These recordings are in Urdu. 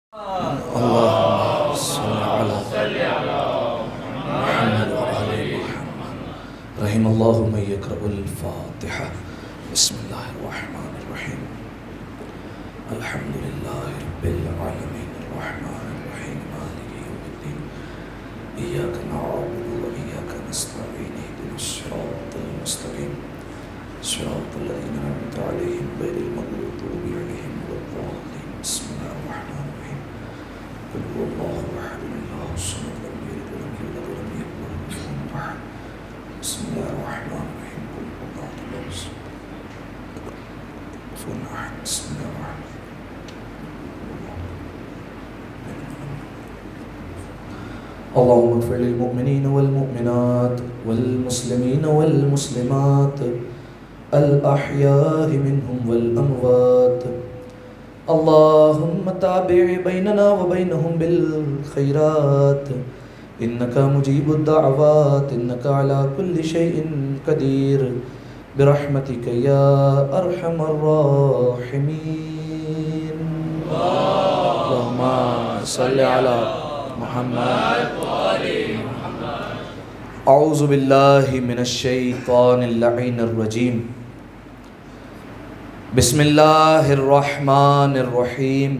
اللهم صل على محمد وعلى محمد رحم الله من يقرأ الفاتحة. بسم الله الرحمن الرحيم. الحمد لله رب العالمين الرحمن الرحيم مالك يوم الدين إياك نعبد وإياك نستعين اهدنا الصراط المستقيم صراط الذين أنعمت عليهم غير المغضوب عليهم ولا الضالين. بسم الله الرحمن الرحيم. قل هو الله أحد الله الصمد لم يلد ولم يولد ولم يكن له كفوا أحد. بسم الله الرحمن الرحيم. قل هو الله الصمد كفوا أحد. بسم الله الرحمن اللهم اغفر للمؤمنين والمؤمنات والمسلمين والمسلمات الأحياء منهم والأموات. اللهم تابع بيننا وبينهم بالخيرات إنك مجيب الدعوات إنك على كل شيء قدير برحمتك يا أرحم الراحمين. اللهم صل على محمد. اعوذ باللہ من الشیطان اللعین الرجیم. بسم اللہ الرحمن الرحیم.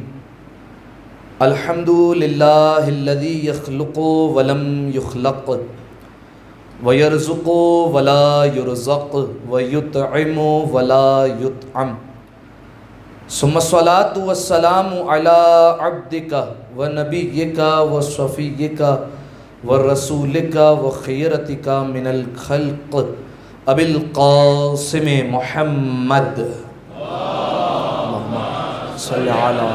الحمد للہ الذی یخلق ولم یخلق ویرزق ولا یرزق ویطعم ولا یطعم. ثم الصلاة والسلام على عبدك ونبيك وصفيك ورسولك وخيرتك من الخلق أبي القاسم محمد. اللهم صل على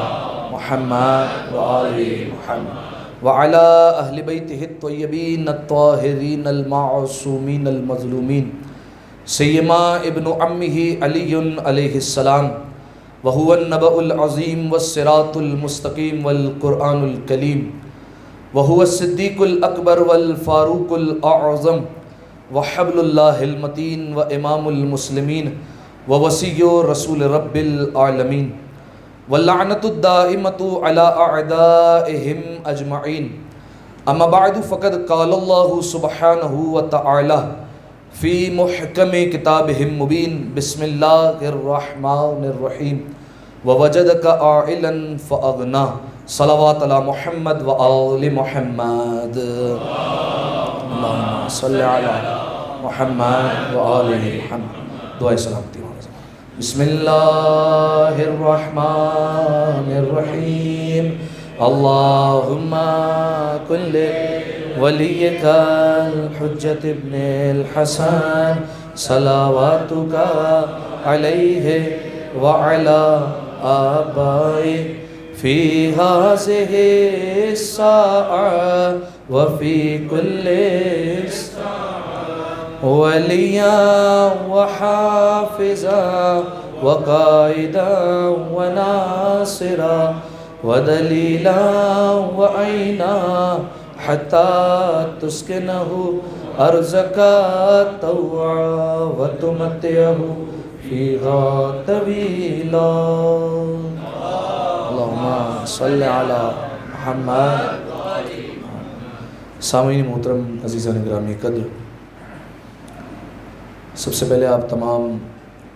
محمد وآل محمد وعلى أهل بيته الطيبين الطاهرين المعصومين المظلومين سيما ابن عمه علي عليه السلام وهو النبأ العظيم والصراط المستقيم والقرآن الكريم وهو الصديق الأكبر والفاروق الأعظم وحبل الله المتين وإمام المسلمين ووصي رسول رب العالمين واللعنة الدائمة على أعدائهم أجمعين. أما بعد فقد قال الله سبحانه وتعالى في محكم كتابه المبين. بسم الله الرحمن الرحيم. ووجدك عائلا فأغنى. صلوات على محمد وآل محمد. اللهم صل على محمد وآل محمد. دعائے سلامتی. بسم الله الرحمن الرحيم. اللهم كن وليك الحجة ابن الحسن صلواتك عليه وعلى آبائه في هذه الساعة وفي كل وليا وحافظا وقائدا وناصرا ودليلا وعينا حتى تسكنه أرزك طوعا وتمتعه فيها طويلا. اللهم صل على محمد. سامعین محترم عزیزان گرامی قدر، سب سے پہلے آپ تمام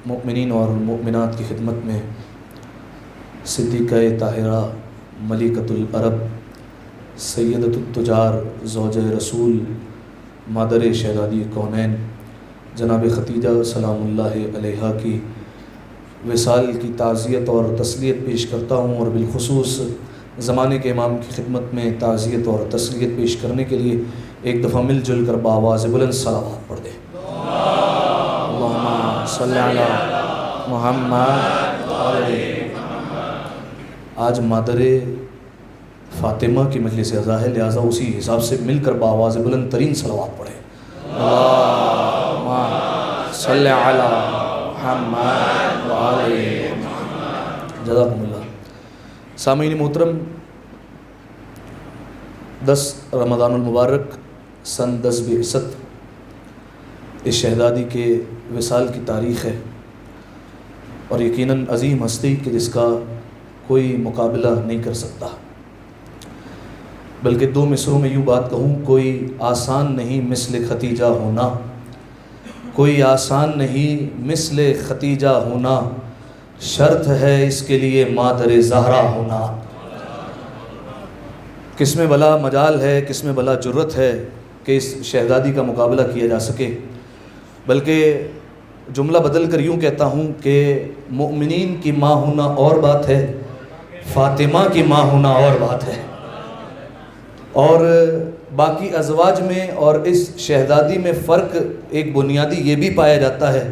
مؤمنین اور مؤمنات کی خدمت میں صدیقہ طاہرہ ملکۃ العرب سیدۃ التجار زوجہ رسول مادر شہزادی کونین جناب ختیجہ سلام اللہ علیہا کی وصال کی تعزیت اور تسلیت پیش کرتا ہوں، اور بالخصوص زمانے کے امام کی خدمت میں تعزیت اور تسلیت پیش کرنے کے لیے ایک دفعہ مل جل کر بآواز بلند صلوات پڑھ دیں. اللہم صلی علی محمد. آج مادر فاطمہ کی مجلس عزا ہے، لہٰذا اسی حساب سے مل کر بآواز بلند ترین صلوات پڑھیں. اللہم صلی علی محمد وآل محمد. جزاکم اللہ. سامعین محترم، 10 رمضان المبارک سن 10 بعثت اس شہزادی کے وصال کی تاریخ ہے، اور یقیناً عظیم ہستی کہ جس کا کوئی مقابلہ نہیں کر سکتا. بلکہ دو مصروں میں یوں بات کہوں، کوئی آسان نہیں مثل ختیجہ ہونا، کوئی آسان نہیں مثل ختیجہ ہونا، شرط ہے اس کے لیے مادر زہرا ہونا۔ کس میں بھلا مجال ہے، کس میں بھلا جرت ہے کہ اس شہزادی کا مقابلہ کیا جا سکے؟ بلکہ جملہ بدل کر یوں کہتا ہوں کہ مؤمنین کی ماں ہونا اور بات ہے، فاطمہ کی ماں ہونا اور بات ہے۔ اور باقی ازواج میں اور اس شہزادی میں فرق ایک بنیادی یہ بھی پایا جاتا ہے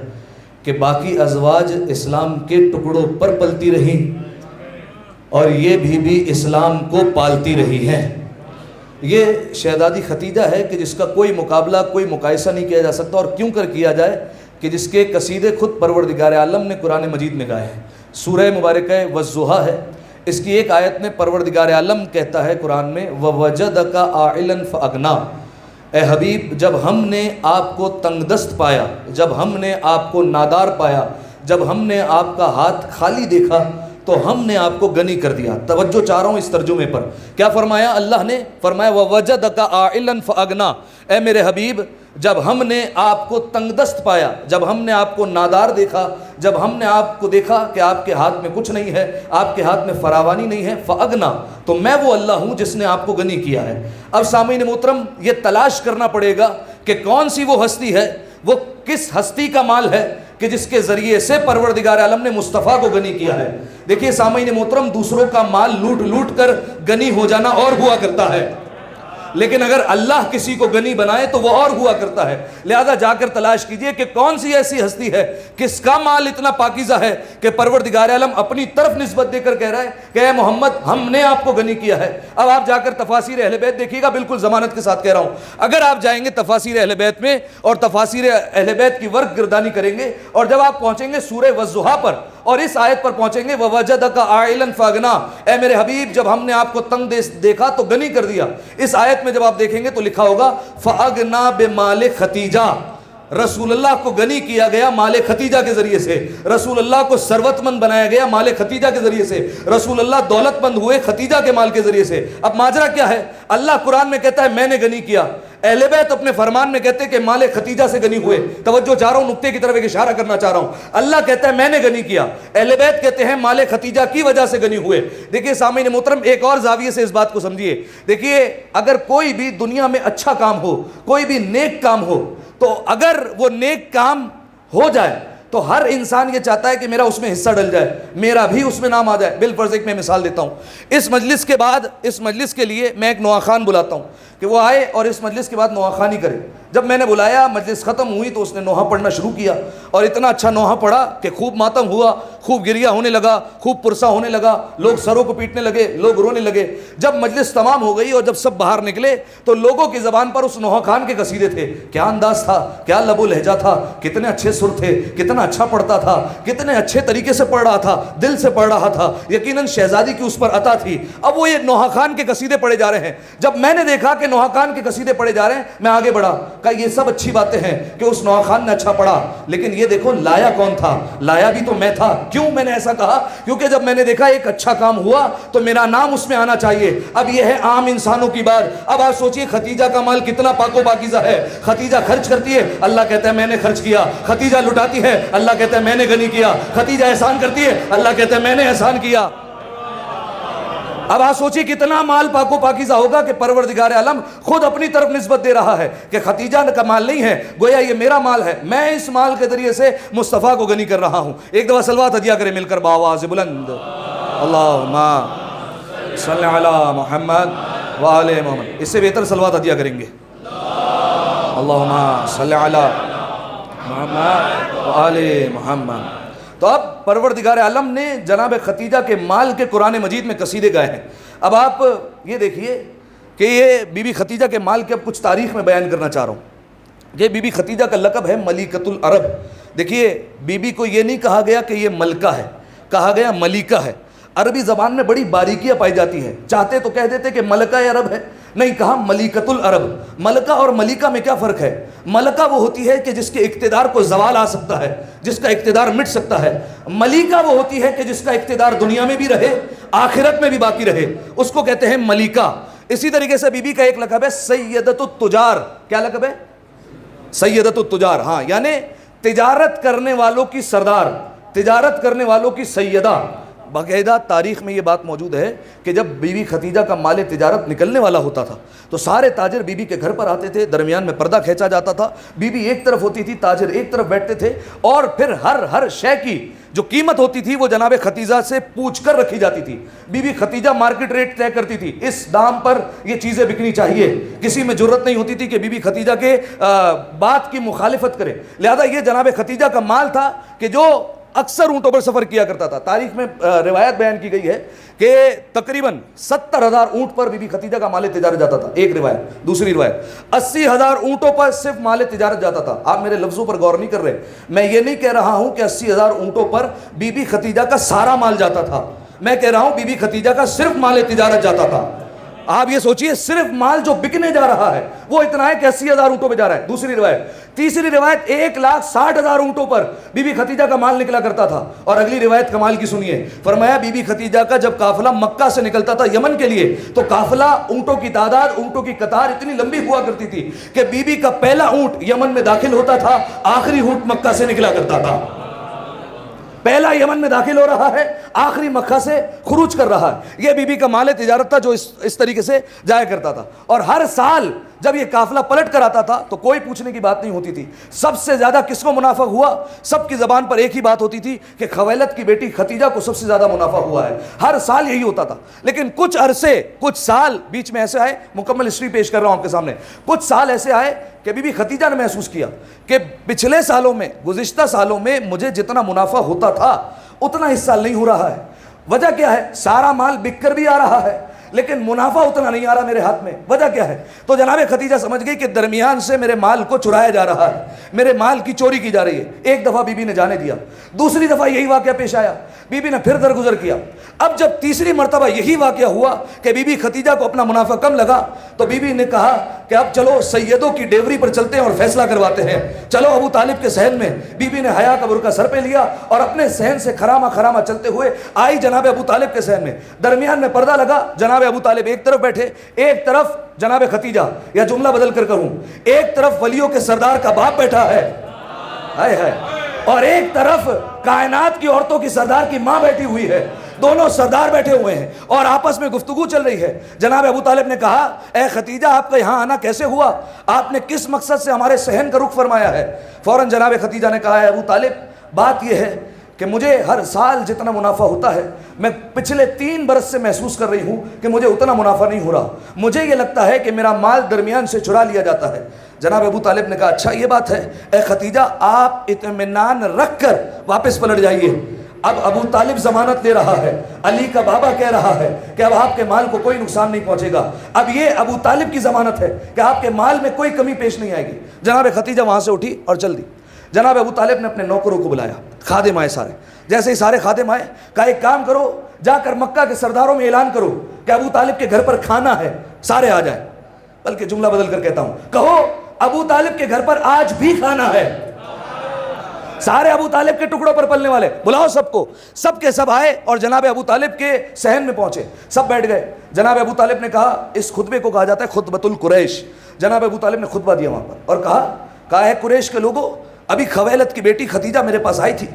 کہ باقی ازواج اسلام کے ٹکڑوں پر پلتی رہیں اور یہ بھی اسلام کو پالتی رہی ہیں۔ یہ شہزادی ختیجہ ہے کہ جس کا کوئی مقابلہ، کوئی مقایسہ نہیں کیا جا سکتا، اور کیوں کر کیا جائے کہ جس کے قصیدے خود پروردگار عالم نے قرآن مجید میں گائے ہیں۔ سورہ مبارکہ والضحیٰ ہے، اس کی ایک آیت میں پروردگار عالم کہتا ہے قرآن میں وَوَجَدَكَ عَائِلًا فَأَغْنَىٰ، اے حبیب جب ہم نے آپ کو تنگ دست پایا، جب ہم نے آپ کو نادار پایا، جب ہم نے آپ کا ہاتھ خالی دیکھا تو ہم نے آپ کو غنی کر دیا۔ توجہ چاہ رہا ہوں اس ترجمے پر، کیا فرمایا اللہ نے؟ فرمایا وَوَجَدَكَ عَائِلًا فَأَغْنَىٰ، اے میرے حبیب جب ہم نے آپ کو تنگ دست پایا، جب ہم نے آپ کو نادار دیکھا، جب ہم نے آپ کو دیکھا کہ آپ کے ہاتھ میں کچھ نہیں ہے، آپ کے ہاتھ میں فراوانی نہیں ہے، فَأَغْنَىٰ، تو میں وہ اللہ ہوں جس نے آپ کو غنی کیا ہے۔ اب سامعین محترم، یہ تلاش کرنا پڑے گا کہ کون سی وہ ہستی ہے، وہ کس ہستی کا مال ہے کہ جس کے ذریعے سے پروردگار عالم نے مصطفیٰ کو غنی کیا ہے۔ دیکھیے سامعین محترم، دوسروں کا مال لوٹ لوٹ کر غنی ہو جانا اور ہوا کرتا ہے، لیکن اگر اللہ کسی کو غنی بنائے تو وہ اور ہوا کرتا ہے۔ لہذا جا کر تلاش کیجئے کہ کون سی ایسی ہستی ہے، کس کا مال اتنا پاکیزہ ہے کہ پروردگار عالم اپنی طرف نسبت دے کر کہہ رہا ہے کہ اے محمد ہم نے آپ کو غنی کیا ہے۔ اب آپ جا کر تفاسیر اہل بیت دیکھیے گا، بالکل ضمانت کے ساتھ کہہ رہا ہوں، اگر آپ جائیں گے تفاسیر اہل بیت میں اور تفاسیر اہل بیت کی ورق گردانی کریں گے، اور جب آپ پہنچیں گے سورہ والضحیٰ پر اور اس آیت پر پہنچیں گے وَوَجَدَكَ عَائِلًا فَأَغْنَىٰ، اے میرے حبیب جب ہم نے آپ کو تنگ دیکھا تو غنی کر دیا، اس آیت میں جب آپ دیکھیں گے تو لکھا ہوگا فَأَغْنَىٰ بِمَالِ خَتِیجَہ، رسول اللہ کو غنی کیا گیا مال ختیجہ کے ذریعے سے، رسول اللہ کو ثروت مند بنایا گیا مال ختیجہ کے ذریعے سے، رسول اللہ دولت مند ہوئے ختیجہ کے مال کے ذریعے سے۔ اب ماجرا کیا ہے؟ اللہ قرآن میں کہتا ہے میں نے غنی کیا، اہل بیت اپنے فرمان میں کہتے ہیں کہ مال ختیجہ سے غنی ہوئے۔ توجہ چاہ رہا ہوں، نقطے کی طرف ایک اشارہ کرنا چاہ رہا ہوں، اللہ کہتا ہے میں نے غنی کیا، اہل بیت کہتے ہیں مال ختیجہ کی وجہ سے غنی ہوئے۔ دیکھیے سامعین محترم، ایک اور زاویے سے اس بات کو سمجھیے۔ دیکھیے اگر کوئی بھی دنیا میں اچھا کام ہو، کوئی بھی نیک کام ہو، تو اگر وہ نیک کام ہو جائے تو ہر انسان یہ چاہتا ہے کہ میرا اس میں حصہ ڈل جائے، میرا بھی اس میں نام آ جائے۔ بالفرض ایک میں مثال دیتا ہوں، اس مجلس کے بعد، اس مجلس کے لیے میں ایک نواخوان خان بلاتا ہوں کہ وہ آئے اور اس مجلس کے بعد نواخوانی خانی کرے۔ جب میں نے بلایا، مجلس ختم ہوئی تو اس نے نوحہ پڑھنا شروع کیا، اور اتنا اچھا نوحہ پڑھا کہ خوب ماتم ہوا، خوب گریہ ہونے لگا، خوب پرسہ ہونے لگا، لوگ سروں کو پیٹنے لگے، لوگ رونے لگے۔ جب مجلس تمام ہو گئی اور جب سب باہر نکلے تو لوگوں کی زبان پر اس نوحہ خان کے قصیدے تھے۔ کیا انداز تھا، کیا لب و لہجہ تھا، کتنے اچھے سر تھے، کتنا اچھا پڑھتا تھا، کتنے اچھے طریقے سے پڑھ رہا تھا، دل سے پڑھ رہا تھا، یقیناً شہزادی کی اس پر عطا تھی۔ اب وہ یہ نوحہ خان کے قصیدے پڑھے جا رہے ہیں۔ جب میں نے دیکھا کہ نوحہ خان کے قصیدے پڑھے جا رہے ہیں، میں آگے بڑھا، کہا یہ سب اچھی باتیں ہیں کہ اس نوحہ خان نے اچھا پڑھا، لیکن یہ دیکھو لایا کون تھا؟ لایا بھی تو میں تھا۔ کیوں میں نے ایسا کہا؟ کیونکہ جب میں نے دیکھا ایک اچھا کام ہوا تو میرا نام اس میں آنا چاہیے۔ اب یہ ہے عام انسانوں کی بات۔ اب آپ سوچئے ختیجہ کا مال کتنا پاک و پاکیزہ ہے۔ ختیجہ خرچ کرتی ہے، اللہ کہتا ہے میں نے خرچ کیا۔ ختیجہ لٹاتی ہے، اللہ کہتا ہے میں نے غنی کیا۔ ختیجہ احسان کرتی ہے، اللہ کہتا ہے میں نے احسان کیا۔ اب آپ سوچئے کتنا مال پاک و پاکیزہ ہوگا کہ پروردگار عالم خود اپنی طرف نسبت دے رہا ہے کہ ختیجہ کا مال نہیں ہے، گویا یہ میرا مال ہے، میں اس مال کے ذریعے سے مصطفیٰ کو غنی کر رہا ہوں۔ ایک دفعہ صلوات ہدیہ کریں مل کر بآواز بلند، اللہم صلی علی محمد وآل محمد۔ اس سے بہتر صلوات ہدیہ کریں گے، اللہم صلی علی محمد وآل محمد۔ تو اب پروردگار عالم نے جناب ختیجہ کے مال کے قرآن مجید میں قصیدے گائے ہیں۔ اب آپ یہ دیکھیے کہ یہ بی بی ختیجہ کے مال کے اب کچھ تاریخ میں بیان کرنا چاہ رہا ہوں۔ یہ بی بی ختیجہ کا لقب ہے ملیکۃ العرب۔ دیکھیے بی بی کو یہ نہیں کہا گیا کہ یہ ملکہ ہے، کہا گیا ملیکہ ہے۔ عربی زبان میں بڑی باریکیاں پائی جاتی ہیں، چاہتے تو کہہ دیتے کہ ملکہ عرب ہے، نہیں، کہا ملیکۃ العرب۔ ملکہ اور ملیکہ میں کیا فرق ہے؟ ملکہ وہ ہوتی ہے کہ جس کے اقتدار کو زوال آ سکتا ہے، جس کا اقتدار مٹ سکتا ہے۔ ملیکہ وہ ہوتی ہے کہ جس کا اقتدار دنیا میں بھی رہے، آخرت میں بھی باقی رہے، اس کو کہتے ہیں ملیکہ۔ اسی طریقے سے بی بی کا ایک لقب ہے سیدۃ التجار. کیا لقب ہے؟ سیدۃ التجار. ہاں یعنی تجارت کرنے والوں کی سردار، تجارت کرنے والوں کی سیدہ. باقاعدہ تاریخ میں یہ بات موجود ہے کہ جب بی بی ختیجہ کا مال تجارت نکلنے والا ہوتا تھا تو سارے تاجر بی بی کے گھر پر آتے تھے، درمیان میں پردہ کھینچا جاتا تھا، بی بی ایک طرف ہوتی تھی، تاجر ایک طرف بیٹھتے تھے، اور پھر ہر شے کی جو قیمت ہوتی تھی وہ جناب ختیجہ سے پوچھ کر رکھی جاتی تھی. Bibi Khatija market rate طے کرتی تھی، اس دام پر یہ چیزیں بکنی چاہیے. کسی میں جرت نہیں ہوتی تھی کہ بی بی ختیجہ کے بات کی مخالفت کرے. لہذا یہ جناب ختیجہ کا مال تھا کہ جو اکثر اونٹوں پر سفر کیا کرتا تھا. تاریخ میں روایت بیان کی گئی ہے کہ تقریباً 70,000 اونٹ پر بی بی ختیجہ کا مال تجارت جاتا تھا. ایک روایت. دوسری روایت 80,000 اونٹوں پر صرف مال تجارت جاتا تھا. آپ میرے لفظوں پر غور نہیں کر رہے. میں یہ نہیں کہہ رہا ہوں کہ 80,000 اونٹوں پر بی بی ختیجہ کا سارا مال جاتا تھا. میں کہہ رہا ہوں بی بی ختیجہ کا صرف مال تجارت جاتا تھا. آپ یہ سوچئے صرف مال جو بکنے جا رہا ہے وہ اتنا ہے کہ 80,000 اونٹوں پہ جا رہا ہے. دوسری روایت. تیسری روایت 1,60,000 اونٹوں پر بی بی ختیجہ کا مال نکلا کرتا تھا. اور اگلی روایت کمال کی سنیے. فرمایا بی بی ختیجہ کا جب قافلہ مکہ سے نکلتا تھا یمن کے لیے تو قافلہ اونٹوں کی تعداد، اونٹوں کی قطار اتنی لمبی ہوا کرتی تھی کہ بی بی کا پہلا اونٹ یمن میں داخل ہوتا تھا، آخری اونٹ مکہ سے نکلا کرتا تھا. پہلا یمن میں داخل ہو رہا ہے، آخری مکہ سے خروج کر رہا ہے. یہ بی بی کا مال تجارت تھا جو اس طریقے سے جایا کرتا تھا. اور ہر سال جب یہ قافلہ پلٹ کر آتا تھا تو کوئی پوچھنے کی بات نہیں ہوتی تھی. سب سے زیادہ کس کو منافع ہوا؟ سب کی زبان پر ایک ہی بات ہوتی تھی کہ خویلد کی بیٹی ختیجہ کو سب سے زیادہ منافع ہوا ہے. ہر سال یہی ہوتا تھا. لیکن کچھ عرصے، کچھ سال بیچ میں ایسے آئے، مکمل ہسٹری پیش کر رہا ہوں آپ کے سامنے. کچھ سال ایسے آئے کہ بی بی ختیجہ نے محسوس کیا کہ پچھلے سالوں میں، گزشتہ سالوں میں مجھے جتنا منافع ہوتا تھا اتنا اس سال نہیں ہو رہا ہے. وجہ کیا ہے؟ سارا مال بک کر بھی آ رہا ہے لیکن منافع اتنا نہیں آ رہا میرے ہاتھ میں. وجہ کیا ہے؟ تو جناب ختیجہ سمجھ گئی کہ درمیان سے میرے مال کو چرایا جا رہا ہے، میرے مال کی چوری کی جا رہی ہے. ایک دفعہ بی بی نے جانے دیا، دوسری دفعہ یہی واقعہ پیش آیا، بی بی نے پھر درگزر کیا. اب جب تیسری مرتبہ یہی واقعہ ہوا کہ بی بی ختیجہ کو اپنا منافع کم لگا تو بی بی نے کہا کہ اب چلو سیدوں کی ڈیوری پر چلتے ہیں اور فیصلہ کرواتے ہیں. چلو ابو طالب کے صحن میں. بی بی نے حیا کا برقع سر پہ لیا اور اپنے صحن سے خرامہ خرامہ چلتے ہوئے آئی جناب ابو طالب کے صحن میں. درمیان میں پردہ لگا، جناب ابو طالب ایک طرف بیٹھے، ایک طرف جناب ختیجہ، یا جملہ بدل کر کروں، ایک طرف ولیوں کے سردار کا باپ بیٹھا ہے اور ایک طرف کائنات کی عورتوں کی سردار کی ماں بیٹھی ہوئی ہے. دونوں سردار بیٹھے ہوئے ہیں اور آپس میں گفتگو چل رہی ہے. جناب ابو طالب نے کہا اے ختیجہ آپ کا یہاں آنا کیسے ہوا؟ آپ نے کس مقصد سے ہمارے صحن کا رخ فرمایا ہے؟ فوراً جناب ختیجہ نے کہا ہے ابو طالب بات یہ ہے کہ مجھے ہر سال جتنا منافع ہوتا ہے میں پچھلے 3 برس سے محسوس کر رہی ہوں کہ مجھے اتنا منافع نہیں ہو رہا. مجھے یہ لگتا ہے کہ میرا مال درمیان سے چرا لیا جاتا ہے. جناب ابو طالب نے کہا اچھا یہ بات ہے. اے ختیجہ آپ اطمینان رکھ کر واپس پلٹ جائیے. اب ابو طالب ضمانت لے رہا ہے، علی کا بابا کہہ رہا ہے کہ اب آپ کے مال کو کوئی نقصان نہیں پہنچے گا. اب یہ ابو طالب کی ضمانت ہے کہ آپ کے مال میں کوئی کمی پیش نہیں آئے گی. جناب ختیجہ وہاں سے اٹھی اور چل دی. جناب ابو طالب نے اپنے نوکروں کو بلایا، خادم آئے سارے. جیسے ہی سارے خادم آئے کہا ایک کام کرو، جا کر مکہ کے سرداروں میں اعلان کرو کہ ابو طالب کے گھر پر کھانا ہے، سارے آ جائیں. بلکہ جملہ بدل کر کہتا ہوں، کہو ابو طالب کے گھر پر آج بھی کھانا ہے. سارے ابو طالب کے ٹکڑوں پر پلنے والے بلاؤ سب کو. سب کے سب آئے اور جناب ابو طالب کے صحن میں پہنچے. سب بیٹھ گئے. جناب ابو طالب نے کہا، اس خطبے کو کہا جاتا ہے خطبۃ القریش. جناب ابو طالب نے خطبہ دیا وہاں پر اور کہا ہے قریش کے لوگوں، ابھی خویلد کی بیٹی ختیجہ میرے پاس آئی تھی.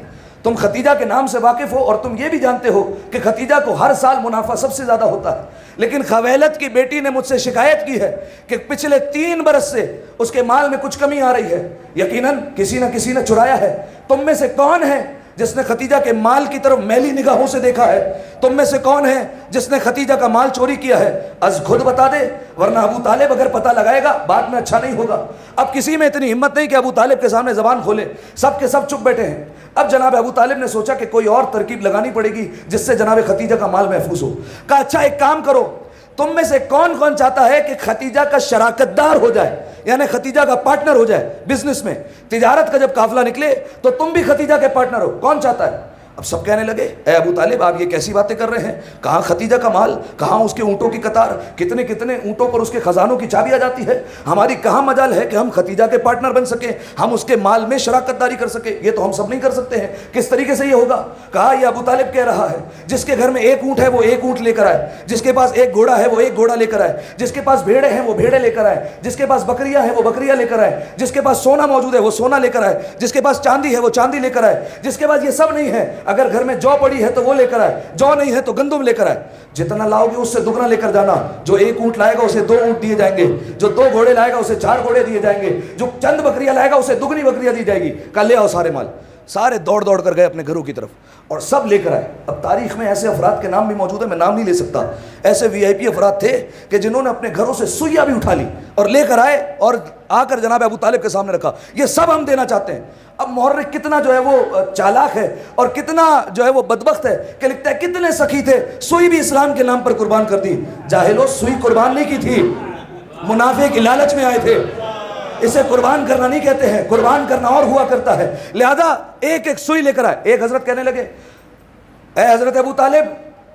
تم ختیجہ کے نام سے واقف ہو اور تم یہ بھی جانتے ہو کہ ختیجہ کو ہر سال منافع سب سے زیادہ ہوتا ہے. لیکن خویلد کی بیٹی نے مجھ سے شکایت کی ہے کہ پچھلے 3 برس سے اس کے مال میں کچھ کمی آ رہی ہے. یقیناً کسی نہ کسی نے چرایا ہے. تم میں سے کون ہے جس نے ختیجہ کے مال کی طرف میلی نگاہوں سے دیکھا ہے؟ تم میں سے کون ہے جس نے ختیجہ کا مال چوری کیا ہے؟ از خود بتا دے، ورنہ ابو طالب اگر پتہ لگائے گا بعد میں اچھا نہیں ہوگا. اب کسی میں اتنی ہمت نہیں کہ ابو طالب کے سامنے زبان کھولے. سب کے سب چپ بیٹھے ہیں. اب جناب ابو طالب نے سوچا کہ کوئی اور ترکیب لگانی پڑے گی جس سے جناب ختیجہ کا مال محفوظ ہو. کہا اچھا ایک کام کرو، تم میں سے کون کون چاہتا ہے کہ ختیجہ کا شراکت دار ہو جائے، یعنی ختیجہ کا پارٹنر ہو جائے بزنس میں؟ تجارت کا جب قافلہ نکلے تو تم بھی ختیجہ کے پارٹنر ہو. کون چاہتا ہے؟ اب سب کہنے لگے اے ابو طالب آپ یہ کیسی باتیں کر رہے ہیں، کہاں ختیجہ کا مال، کہاں اس کے اونٹوں کی قطار، کتنے کتنے اونٹوں پر اس کے خزانوں کی چابی آ جاتی ہے، ہماری کہاں مجال ہے کہ ہم ختیجہ کے پارٹنر بن سکیں، ہم اس کے مال میں شراکت داری کر سکیں، یہ تو ہم سب نہیں کر سکتے ہیں، کس طریقے سے یہ ہوگا؟ کہا یہ ابو طالب کہہ رہا ہے جس کے گھر میں ایک اونٹ ہے وہ ایک اونٹ لے کر آئے، جس کے پاس ایک گھوڑا ہے وہ ایک گھوڑا لے کر آئے، جس کے پاس بھیڑیں ہیں وہ بھیڑیں لے کر آئے، جس کے پاس بکریاں ہیں وہ بکریاں لے کر آئے، جس کے پاس سونا موجود ہے وہ سونا لے کر آئے، جس کے پاس چاندی ہے وہ چاندی لے کر آئے، جس کے پاس یہ سب نہیں ہے اگر گھر میں جو پڑی ہے تو وہ لے کر آئے، جو نہیں ہے تو گندم لے کر آئے، جتنا لاؤ گے اس سے دگنا لے کر جانا، جو ایک اونٹ لائے گا اسے 2 اونٹ دیے جائیں گے، جو 2 گھوڑے لائے گا اسے 4 گھوڑے دیے جائیں گے، جو چند بکریاں لائے گا اسے دگنی بکریاں دی جائے گی، کہا لے آؤ سارے مال۔ سارے دوڑ دوڑ کر گئے اپنے گھروں کی طرف اور سب لے کر آئے۔ اب تاریخ میں ایسے افراد کے نام بھی موجود ہیں، میں نام نہیں لے سکتا، ایسے وی آئی پی افراد تھے کہ جنہوں نے اپنے گھروں سے سوئیاں بھی اٹھا لی اور لے کر آئے اور آ کر جناب ابو طالب کے سامنے رکھا، یہ سب ہم دینا چاہتے ہیں۔ اب محرک کتنا جو ہے وہ چالاک ہے اور کتنا جو ہے وہ بدبخت ہے کہ لکھتا ہے کتنے سخی تھے، سوئی بھی اسلام کے نام پر قربان کر دی۔ جاہلوں، سوئی قربان نہیں کی تھی، منافع کی لالچ میں آئے تھے، اسے قربان کرنا نہیں کہتے ہیں، قربان کرنا اور ہوا کرتا ہے۔ لہذا ایک ایک سوئی لے کر آئے۔ ایک حضرت کہنے لگے اے حضرت ابو طالب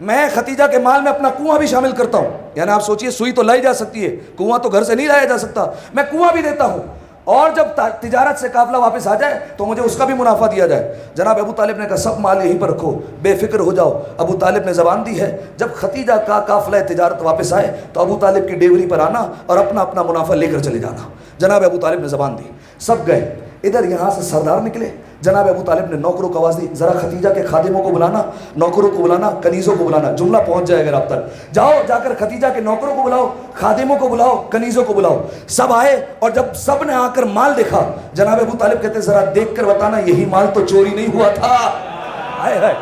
میں ختیجہ کے مال میں اپنا کنواں بھی شامل کرتا ہوں، یعنی آپ سوچئے سوئی تو لائی جا سکتی ہے، کنواں تو گھر سے نہیں لایا جا سکتا، میں کنواں بھی دیتا ہوں، اور جب تجارت سے قافلہ واپس آ جائے تو مجھے اس کا بھی منافع دیا جائے۔ جناب ابو طالب نے کہا سب مال یہیں پر رکھو، بے فکر ہو جاؤ۔ ابو طالب نے زبان دی ہے جب ختیجہ کا قافلہ تجارت واپس آئے تو ابو طالب کی ڈیوری پر آنا اور اپنا اپنا منافع لے کر چلے جانا۔ جناب ابو طالب نے زبان دی، سب گئے۔ ادھر یہاں سے سردار نکلے، جناب ابو طالب نے نوکروں کو آواز دی ذرا ختیجہ کے خادموں کو بلانا، نوکروں کو بلانا، کنیزوں کو بلانا، جملہ پہنچ جائے گا آپ تک، جاؤ جا کر ختیجہ کے نوکروں کو بلاؤ، خادموں کو بلاؤ، کنیزوں کو بلاؤ۔ سب آئے اور جب سب نے آ کر مال دیکھا، جناب ابو طالب کہتے ذرا دیکھ کر بتانا یہی مال تو چوری نہیں ہوا تھا، ہائے ہائے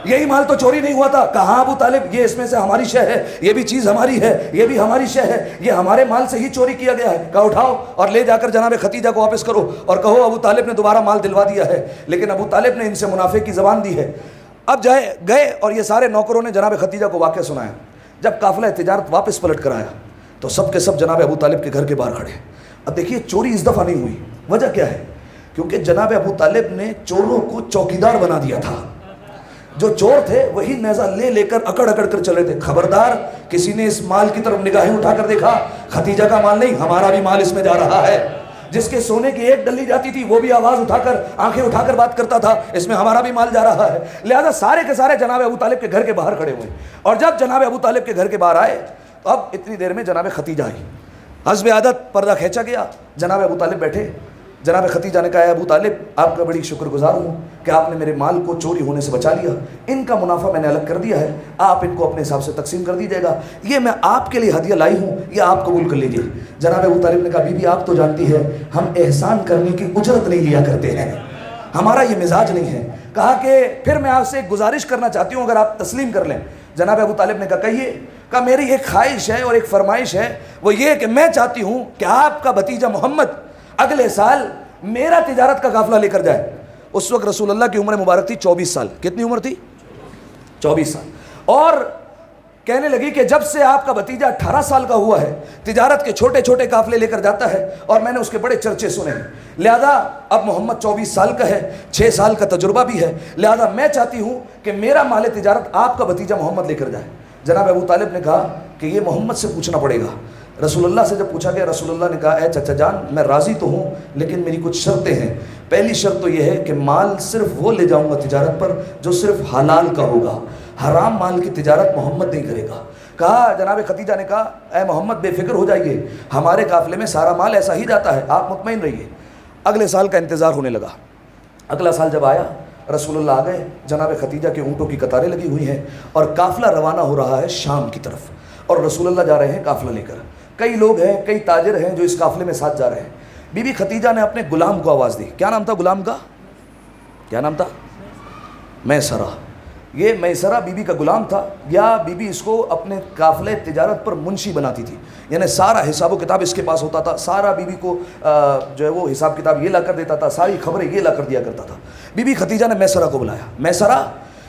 یہی مال تو چوری نہیں ہوا تھا۔ کہاں ابو طالب، یہ اس میں سے ہماری شے ہے، یہ بھی چیز ہماری ہے، یہ بھی ہماری شے ہے، یہ ہمارے مال سے ہی چوری کیا گیا ہے۔ کہا اٹھاؤ اور لے جا کر جناب ختیجہ کو واپس کرو اور کہو ابو طالب نے دوبارہ مال دلوا دیا ہے۔ لیکن ابو طالب نے ان سے منافع کی زبان دی ہے۔ اب گئے اور یہ سارے نوکروں نے جناب ختیجہ کو واقعہ سنایا۔ جب قافلہ تجارت واپس پلٹ کر آیا تو سب کے سب جناب ابو طالب کے گھر کے باہر کھڑے۔ اب دیکھیے چوری اس دفعہ نہیں ہوئی، وجہ کیا ہے؟ کیونکہ جناب ابو طالب نے چوروں کو چوکیدار بنا دیا تھا۔ جو چور تھے وہی نیزہ لے لے کر اکڑ اکڑ کر چلے تھے، خبردار کسی نے اس مال کی طرف نگاہیں اٹھا کر دیکھا، ختیجہ کا مال نہیں، ہمارا بھی مال اس میں جا رہا ہے۔ جس کے سونے کی ایک ڈلی جاتی تھی وہ بھی آواز اٹھا کر آنکھیں اٹھا کر بات کرتا تھا، اس میں ہمارا بھی مال جا رہا ہے۔ لہذا سارے کے سارے جناب ابو طالب کے گھر کے باہر کھڑے ہوئے، اور جب جناب ابو طالب کے گھر کے باہر آئے تو اب اتنی دیر میں جناب ختیجہ آئی، حسب عادت پردہ کھینچا گیا، جناب ابو طالب بیٹھے۔ جناب ختیجہ نے کہا اے ابو طالب آپ کا بڑی شکر گزار ہوں کہ آپ نے میرے مال کو چوری ہونے سے بچا لیا، ان کا منافع میں نے الگ کر دیا ہے، آپ ان کو اپنے حساب سے تقسیم کر دیجیے گا، یہ میں آپ کے لیے ہدیہ لائی ہوں، یہ آپ قبول کر لیجیے۔ جناب ابو طالب نے کہا بی بی آپ تو جانتی ہے ہم احسان کرنے کی اجرت نہیں لیا کرتے ہیں، ہمارا یہ مزاج نہیں ہے۔ کہا کہ پھر میں آپ سے ایک گزارش کرنا چاہتی ہوں اگر آپ تسلیم کر لیں۔ جناب ابو طالب نے کہا کہیے۔ کہا میری ایک خواہش ہے اور ایک فرمائش ہے، وہ یہ کہ میں چاہتی ہوں کہ آپ کا بھتیجا محمد اگلے سال میرا تجارت کا قافلہ لے کر جائے۔ اس وقت رسول اللہ کی عمر مبارک تھی 24 سال، کتنی عمر تھی؟ 24 سال۔ اور کہنے لگی کہ جب سے آپ کا بھتیجا 18 سال کا ہوا ہے تجارت کے چھوٹے چھوٹے قافلے لے کر جاتا ہے اور میں نے اس کے بڑے چرچے سنے ہیں، لہذا اب محمد 24 سال کا ہے، 6 سال کا تجربہ بھی ہے، لہذا میں چاہتی ہوں کہ میرا مال تجارت آپ کا بھتیجا محمد لے کر جائے۔ جناب ابو طالب نے کہا کہ یہ محمد سے پوچھنا پڑے گا۔ رسول اللہ سے جب پوچھا گیا، رسول اللہ نے کہا اے چچا جان میں راضی تو ہوں لیکن میری کچھ شرطیں ہیں۔ پہلی شرط تو یہ ہے کہ مال صرف وہ لے جاؤں گا تجارت پر جو صرف حلال کا ہوگا، حرام مال کی تجارت محمد نہیں کرے گا۔ کہا جناب ختیجہ نے کہا اے محمد بے فکر ہو جائیے، ہمارے قافلے میں سارا مال ایسا ہی جاتا ہے، آپ مطمئن رہیے۔ اگلے سال کا انتظار ہونے لگا۔ اگلا سال جب آیا رسول اللہ آ گئے، جناب ختیجہ کے اونٹوں کی قطاریں لگی ہوئی ہیں اور قافلہ روانہ ہو رہا ہے شام کی طرف، اور رسول اللہ جا رہے ہیں قافلہ لے کر۔ کئی لوگ ہیں، کئی تاجر ہیں جو اس قافلے میں ساتھ جا رہے ہیں۔ بی بی ختیجہ نے اپنے غلام کو آواز دی، کیا نام تھا غلام کا؟ کیا نام تھا؟ میسرہ۔ یہ میسرہ بی بی کا غلام تھا، یا بی بی اس کو اپنے قافلے تجارت پر منشی بناتی تھی، یعنی سارا حساب و کتاب اس کے پاس ہوتا تھا، سارا بی بی کو جو ہے وہ حساب کتاب یہ لا کر دیتا تھا، ساری خبریں یہ لا کر دیا کرتا تھا۔ بی بی ختیجہ نے میسرہ کو بلایا، میسرہ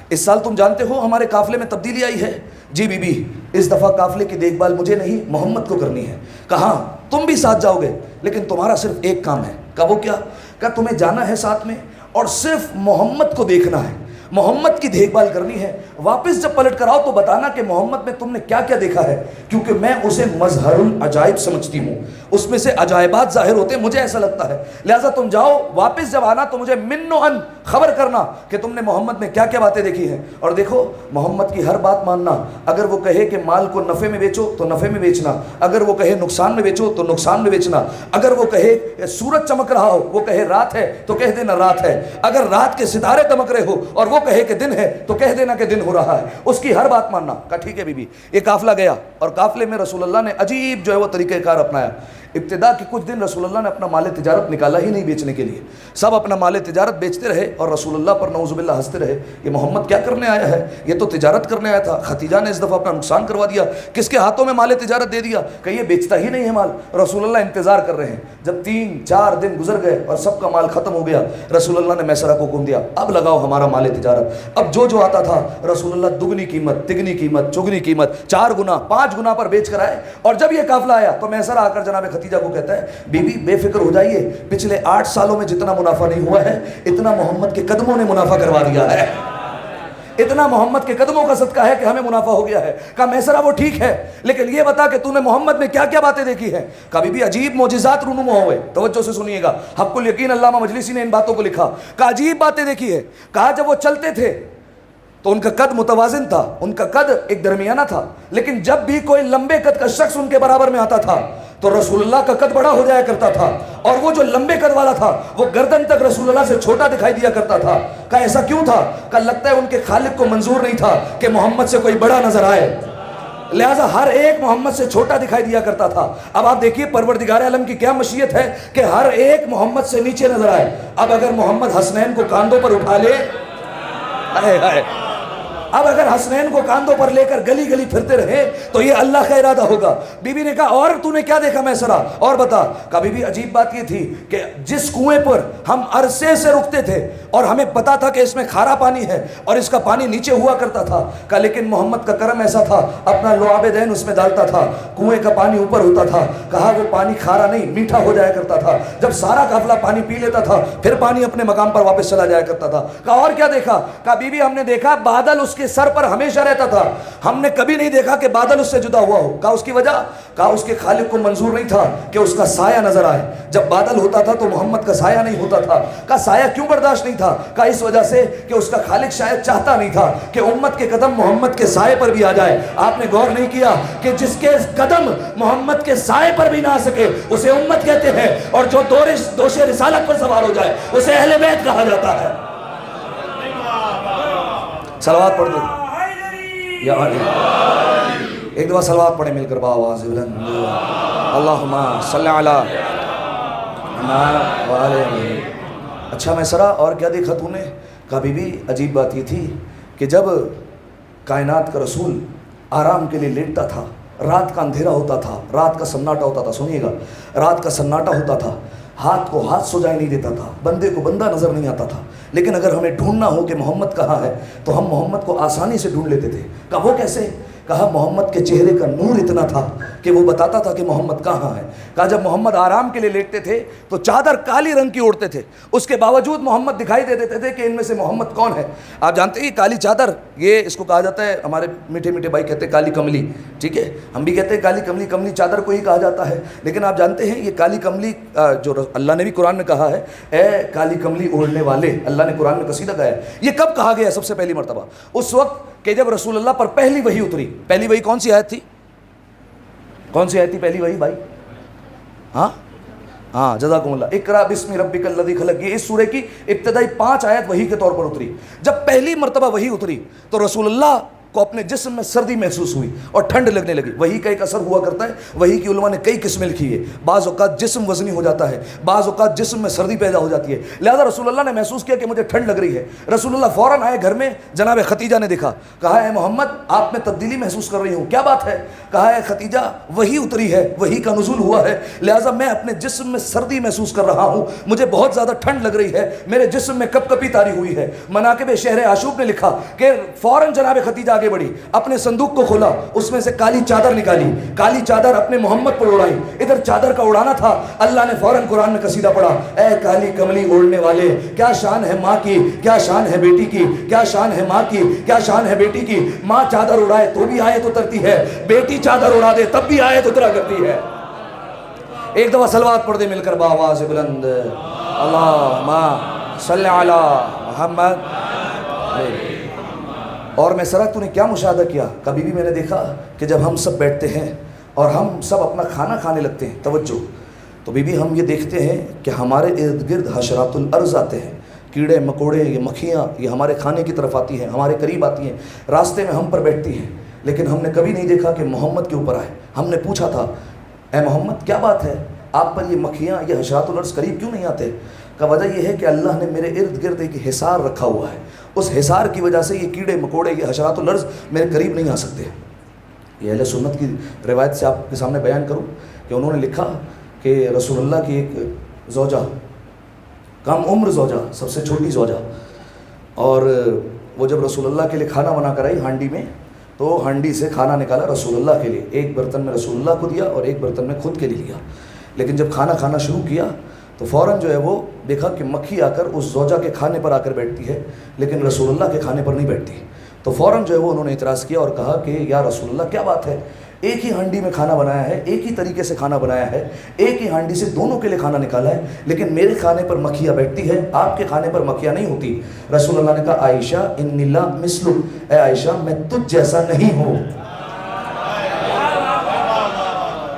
اس سال تم جانتے ہو ہمارے قافلے میں تبدیلی آئی ہے؟ جی بی بی اس دفعہ قافلے کی دیکھ بھال مجھے نہیں محمد کو کرنی ہے۔ کہا تم بھی ساتھ جاؤ گے لیکن تمہارا صرف ایک کام ہے۔ کہا وہ کیا؟ کہا تمہیں جانا ہے ساتھ میں اور صرف محمد کو دیکھنا ہے، محمد کی دیکھ بھال کرنی ہے. واپس جب پلٹ کر آؤ تو بتانا کہ محمد میں تم نے کیا کیا دیکھا ہے, کیونکہ میں اسے مظہر العجائب سمجھتی ہوں, اس میں سے عجائبات ظاہر ہوتے ہیں, مجھے ایسا لگتا ہے. لہٰذا تم جاؤ, واپس جب آنا تو مجھے من و ان خبر کرنا کہ تم نے محمد میں کیا کیا باتیں دیکھی ہیں. اور دیکھو محمد کی ہر بات ماننا, اگر وہ کہے کہ مال کو نفع میں بیچو تو نفع میں بیچنا, اگر وہ کہے نقصان میں بیچو تو نقصان میں بیچنا, اگر وہ کہے سورج چمک رہا ہو, وہ کہے رات ہے تو کہہ دینا رات ہے, اگر رات کے ستارے چمک رہے ہو اور وہ کہے کہ دن ہے تو کہہ دینا کہ دن ہو رہا ہے, اس کی ہر بات ماننا. کہا ٹھیک ہے بی بی. یہ قافلہ گیا اور قافلے میں رسول اللہ نے عجیب جو ہے وہ طریقہ کار اپنایا. ابتدا کے کچھ دن رسول اللہ نے اپنا مال تجارت نکالا ہی نہیں بیچنے کے لیے, سب اپنا مال تجارت بیچتے رہے اور رسول اللہ پر نعوذ باللہ ہنستے رہے. یہ محمد کیا کرنے آیا ہے, یہ تو تجارت کرنے آیا تھا. ختیجہ نے اس دفعہ اپنا نقصان کروا دیا, کس کے ہاتھوں میں مال تجارت دے دیا کہ یہ بیچتا ہی نہیں ہے مال. رسول اللہ انتظار کر رہے ہیں. جب 3-4 دن گزر گئے اور سب کا مال ختم ہو گیا, رسول اللہ نے میسرہ کو حکم دیا, اب لگاؤ ہمارا مال تجارت. اب جو آتا تھا رسول اللہ دگنی قیمت, تگنی قیمت, چگنی قیمت, 4 گنا 5 گنا پر بیچ کر آئے. اور جب یہ قافلہ آیا تو میسرہ آ کر جناب خدیجہ کو کہتا ہے, بی بی بے فکر ہو جائیے, پچھلے 8 سالوں میں جتنا منافع نہیں ہوا ہے اتنا محمد کے قدموں نے منافع کروا دیا ہے. اتنا محمد کے قدموں کا صدقہ ہے کہ ہمیں منافع ہو گیا ہے. کہا میسرہ وہ ٹھیک ہے, لیکن یہ بتا کہ تو نے محمد میں کیا کیا باتیں دیکھی ہیں. کہا بی بی عجیب معجزات رونما ہوئے. توجہ سے سنیے گا, حق الیقین علامہ مجلسی نے ان باتوں کو لکھا. کہا عجیب باتیں دیکھی ہے. کہا جب وہ چلتے تھے تو ان کا قد متوازن تھا, ان کا قد ایک درمیانہ تھا, لیکن جب بھی کوئی لمبے قد کا شخص ان کے برابر میں آتا تھا تو رسول اللہ کا قد بڑا ہو جایا کرتا تھا, اور وہ جو لمبے قد والا تھا وہ گردن تک رسول اللہ سے چھوٹا دکھائی دیا کرتا تھا. کہا ایسا کیوں تھا؟ کہا لگتا ہے ان کے خالق کو منظور نہیں تھا کہ محمد سے کوئی بڑا نظر آئے, لہذا ہر ایک محمد سے چھوٹا دکھائی دیا کرتا تھا. اب آپ دیکھیے پروردگار عالم کی کیا مشیت ہے کہ ہر ایک محمد سے نیچے نظر آئے. اب اگر محمد حسنین کو کاندھوں پر اٹھا لے, اب اگر حسنین کو کاندھوں پر لے کر گلی گلی پھرتے رہے تو یہ اللہ کا ارادہ ہوگا. بی بی نے کہا اور تو نے کیا دیکھا میسرہ, اور بتا. کہا بی بی عجیب بات یہ تھی کہ جس کنویں پر ہم عرصے سے رکتے تھے اور ہمیں پتا تھا کہ اس میں کھارا پانی ہے اور اس کا پانی نیچے ہوا کرتا تھا, کہا لیکن محمد کا کرم ایسا تھا, اپنا لعاب دین اس میں ڈالتا تھا, کنویں کا پانی اوپر ہوتا تھا. کہا وہ پانی کھارا نہیں میٹھا ہو جایا کرتا تھا. جب سارا قافلہ پانی پی لیتا تھا پھر پانی اپنے مقام پر واپس چلا جایا کرتا تھا. کہا اور کیا دیکھا؟ کہا بی بی ہم نے دیکھا بادل اس کے سر پر ہمیشہ رہتا تھا, ہم نے کبھی نہیں دیکھا کہ بادل اس سے جدا ہوا ہو. کہا اس کی وجہ؟ کہا اس کے خالق کو منظور نہیں تھا کہ اس کا سایہ نظر آئے. جب بادل ہوتا تھا تو محمد کا سایہ نہیں ہوتا تھا. کہا سایہ کیوں برداشت نہیں تھا؟ کہا اس وجہ سے کہ اس کا خالق شاید چاہتا نہیں تھا کہ امت کے قدم محمد کے سائے پر بھی آ جائے. آپ نے غور نہیں کیا کہ جس کے قدم محمد کے سائے پر بھی نہ آ سکے اسے امت کہتے ہیں, اور جو دوش رسالت پر سوار ہو جائے اسے اہل بیت کہا جاتا ہے. صلوات پڑھ دو یا علی. ایک دفعہ صلوات پڑھیں مل کر باواز بلند. اللہم صلی علی محمد. اچھا میسرہ اور کیا دیکھا تو نے؟ کہا بی بی عجیب بات یہ تھی کہ جب کائنات کا رسول آرام کے لیے لیٹتا تھا, رات کا اندھیرا ہوتا تھا, رات کا سناٹا ہوتا تھا, سنیے گا, رات کا سناٹا ہوتا تھا, ہاتھ کو ہاتھ سجائی نہیں دیتا تھا, بندے کو بندہ نظر نہیں آتا تھا, لیکن اگر ہمیں ڈھونڈنا ہو کہ محمد کہاں ہے تو ہم محمد کو آسانی سے ڈھونڈ لیتے تھے. کہا وہ کیسے؟ کہا محمد کے چہرے کا نور اتنا تھا کہ وہ بتاتا تھا کہ محمد کہاں ہے. کہا جب محمد آرام کے لیے لیٹتے تھے تو چادر کالی رنگ کی اوڑھتے تھے, اس کے باوجود محمد دکھائی دے دیتے تھے کہ ان میں سے محمد کون ہے. آپ جانتے ہیں کالی چادر, یہ اس کو کہا جاتا ہے, ہمارے میٹھے میٹھے بھائی کہتے ہیں کالی کملی, ٹھیک ہے, ہم بھی کہتے ہیں کالی کملی, کملی چادر کو ہی کہا جاتا ہے. لیکن آپ جانتے ہیں یہ کالی کملی جو اللہ نے بھی قرآن میں کہا ہے, اے کالی کملی اوڑھنے والے, اللہ نے قرآن میں قصیدہ گایا ہے. یہ کب کہا گیا سب سے پہلی مرتبہ؟ اس وقت کہ جب رسول اللہ پر پہلی وحی اتری. پہلی وحی کون سی آیت تھی؟ کون سی آیت تھی پہلی وحی بھائی؟ ہاں جزاکم اللہ. اقرا بسم ربک الذی خلق, یہ اس سورہ کی ابتدائی 5 آیت وحی کے طور پر اتری. جب پہلی مرتبہ وحی اتری تو رسول اللہ کو اپنے جسم میں سردی محسوس ہوئی اور ٹھنڈ لگنے لگی. وحی کا ایک اثر ہوا کرتا ہے, وحی کی علماء نے کئی قسمیں لکھی ہے. بعض اوقات جسم وزنی ہو جاتا ہے, بعض اوقات جسم میں سردی پیدا ہو جاتی ہے. لہذا رسول اللہ نے محسوس کیا کہ مجھے ٹھنڈ لگ رہی ہے. رسول اللہ فوراً آئے گھر میں, جناب ختیجہ نے دیکھا, کہا اے محمد آپ میں تبدیلی محسوس کر رہی ہوں, کیا بات ہے؟ کہا اے ختیجہ وحی اتری ہے, وحی کا نزول ہوا ہے, لہذا میں اپنے جسم میں سردی محسوس کر رہا ہوں, مجھے بہت زیادہ ٹھنڈ لگ رہی ہے, میرے جسم میں کپ کپی طاری ہوئی ہے. مناقب شہر آشوب نے لکھا کہ فوراً جناب ختیجہ آگے آگے بڑھی, اپنے صندوق کو کھولا, اس میں سے کالی چادر نکالی, کالی چادر اپنے محمد پر اڑائی. ادھر چادر کا اڑانا تھا, اللہ نے فوراً قرآن میں قصیدہ پڑھا, اے کالی کملی اوڑھنے والے, کیا شان ہے ماں کی, کیا شان ہے بیٹی کی, کیا شان ہے ماں کی, کیا شان ہے بیٹی کی. ماں چادر اڑائے تو بھی آیت اترتی ہے, بیٹی چادر اڑا دے تب بھی آیت اترا کرتی ہے. ایک دفعہ صلوات پڑھ دے مل کر بآواز بلند, اللہم صلی علی محمد. اور میں سرا تو نے کیا مشاہدہ کیا, کبھی بھی میں نے دیکھا کہ جب ہم سب بیٹھتے ہیں اور ہم سب اپنا کھانا کھانے لگتے ہیں, توجہ, تو بی بی ہم یہ دیکھتے ہیں کہ ہمارے ارد گرد حشرات الارض آتے ہیں, کیڑے مکوڑے, یہ مکھیاں, یہ ہمارے کھانے کی طرف آتی ہیں, ہمارے قریب آتی ہیں, راستے میں ہم پر بیٹھتی ہیں. لیکن ہم نے کبھی نہیں دیکھا کہ محمد کے اوپر آئے. ہم نے پوچھا تھا, اے محمد کیا بات ہے, آپ پر یہ مکھیاں, یہ حشرات الارض قریب کیوں نہیں آتے؟ کا وجہ یہ ہے کہ اللہ نے میرے ارد گرد ایک حصار رکھا ہوا ہے, اس حصار کی وجہ سے یہ کیڑے مکوڑے, یہ حشرات الارض میرے قریب نہیں آ سکتے. یہ اہل سنت کی روایت سے آپ کے سامنے بیان کروں کہ انہوں نے لکھا کہ رسول اللہ کی ایک زوجہ, کم عمر زوجہ, سب سے چھوٹی زوجہ, اور وہ جب رسول اللہ کے لیے کھانا بنا کر آئی ہانڈی میں, تو ہانڈی سے کھانا نکالا رسول اللہ کے لیے, ایک برتن میں رسول اللہ کو دیا اور ایک برتن میں خود کے لیے لیا. لیکن جب کھانا کھانا شروع کیا تو فوراً جو ہے وہ دیکھا کہ مکھی آ کر اس زوجہ کے کھانے پر آ کر بیٹھتی ہے, لیکن رسول اللہ کے کھانے پر نہیں بیٹھتی. تو فوراً جو ہے وہ انہوں نے اعتراض کیا اور کہا کہ یا رسول اللہ کیا بات ہے, ایک ہی ہانڈی میں کھانا بنایا ہے, ایک ہی طریقے سے کھانا بنایا ہے, ایک ہی ہانڈی سے دونوں کے لیے کھانا نکالا ہے, لیکن میرے کھانے پر مکھیاں بیٹھتی ہے, آپ کے کھانے پر مکھیاں نہیں ہوتی. رسول اللہ نے کہا عائشہ انی لا مثلک, اے عائشہ میں تجھ جیسا نہیں ہوں,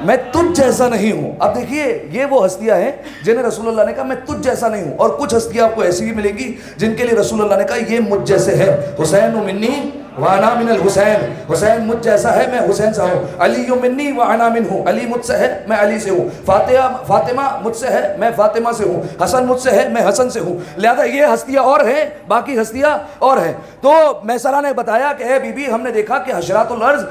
میں تجھ جیسا نہیں ہوں. اب دیکھیے یہ وہ ہستیاں ہیں جنہیں رسول اللہ نے کہا میں تجھ جیسا نہیں ہوں, اور کچھ ہستیاں آپ کو ایسی بھی ملیں گی جن کے لیے رسول اللہ نے کہا یہ مجھ جیسے ہے, حسین منی وانا من الحسین, حسین مجھ جیسا ہے میں حسین سے ہوں, علی منی وانا منہ, علی مجھ سے ہے میں علی سے ہوں, فاطمہ مجھ سے ہے میں فاطمہ سے ہوں, حسن مجھ سے ہے میں حسن سے ہوں. لہذا یہ ہستیاں اور ہیں, باقی ہستیاں اور ہیں. تو میسرہ نے بتایا کہ اے بی بی ہم نے دیکھا کہ حشرات الارض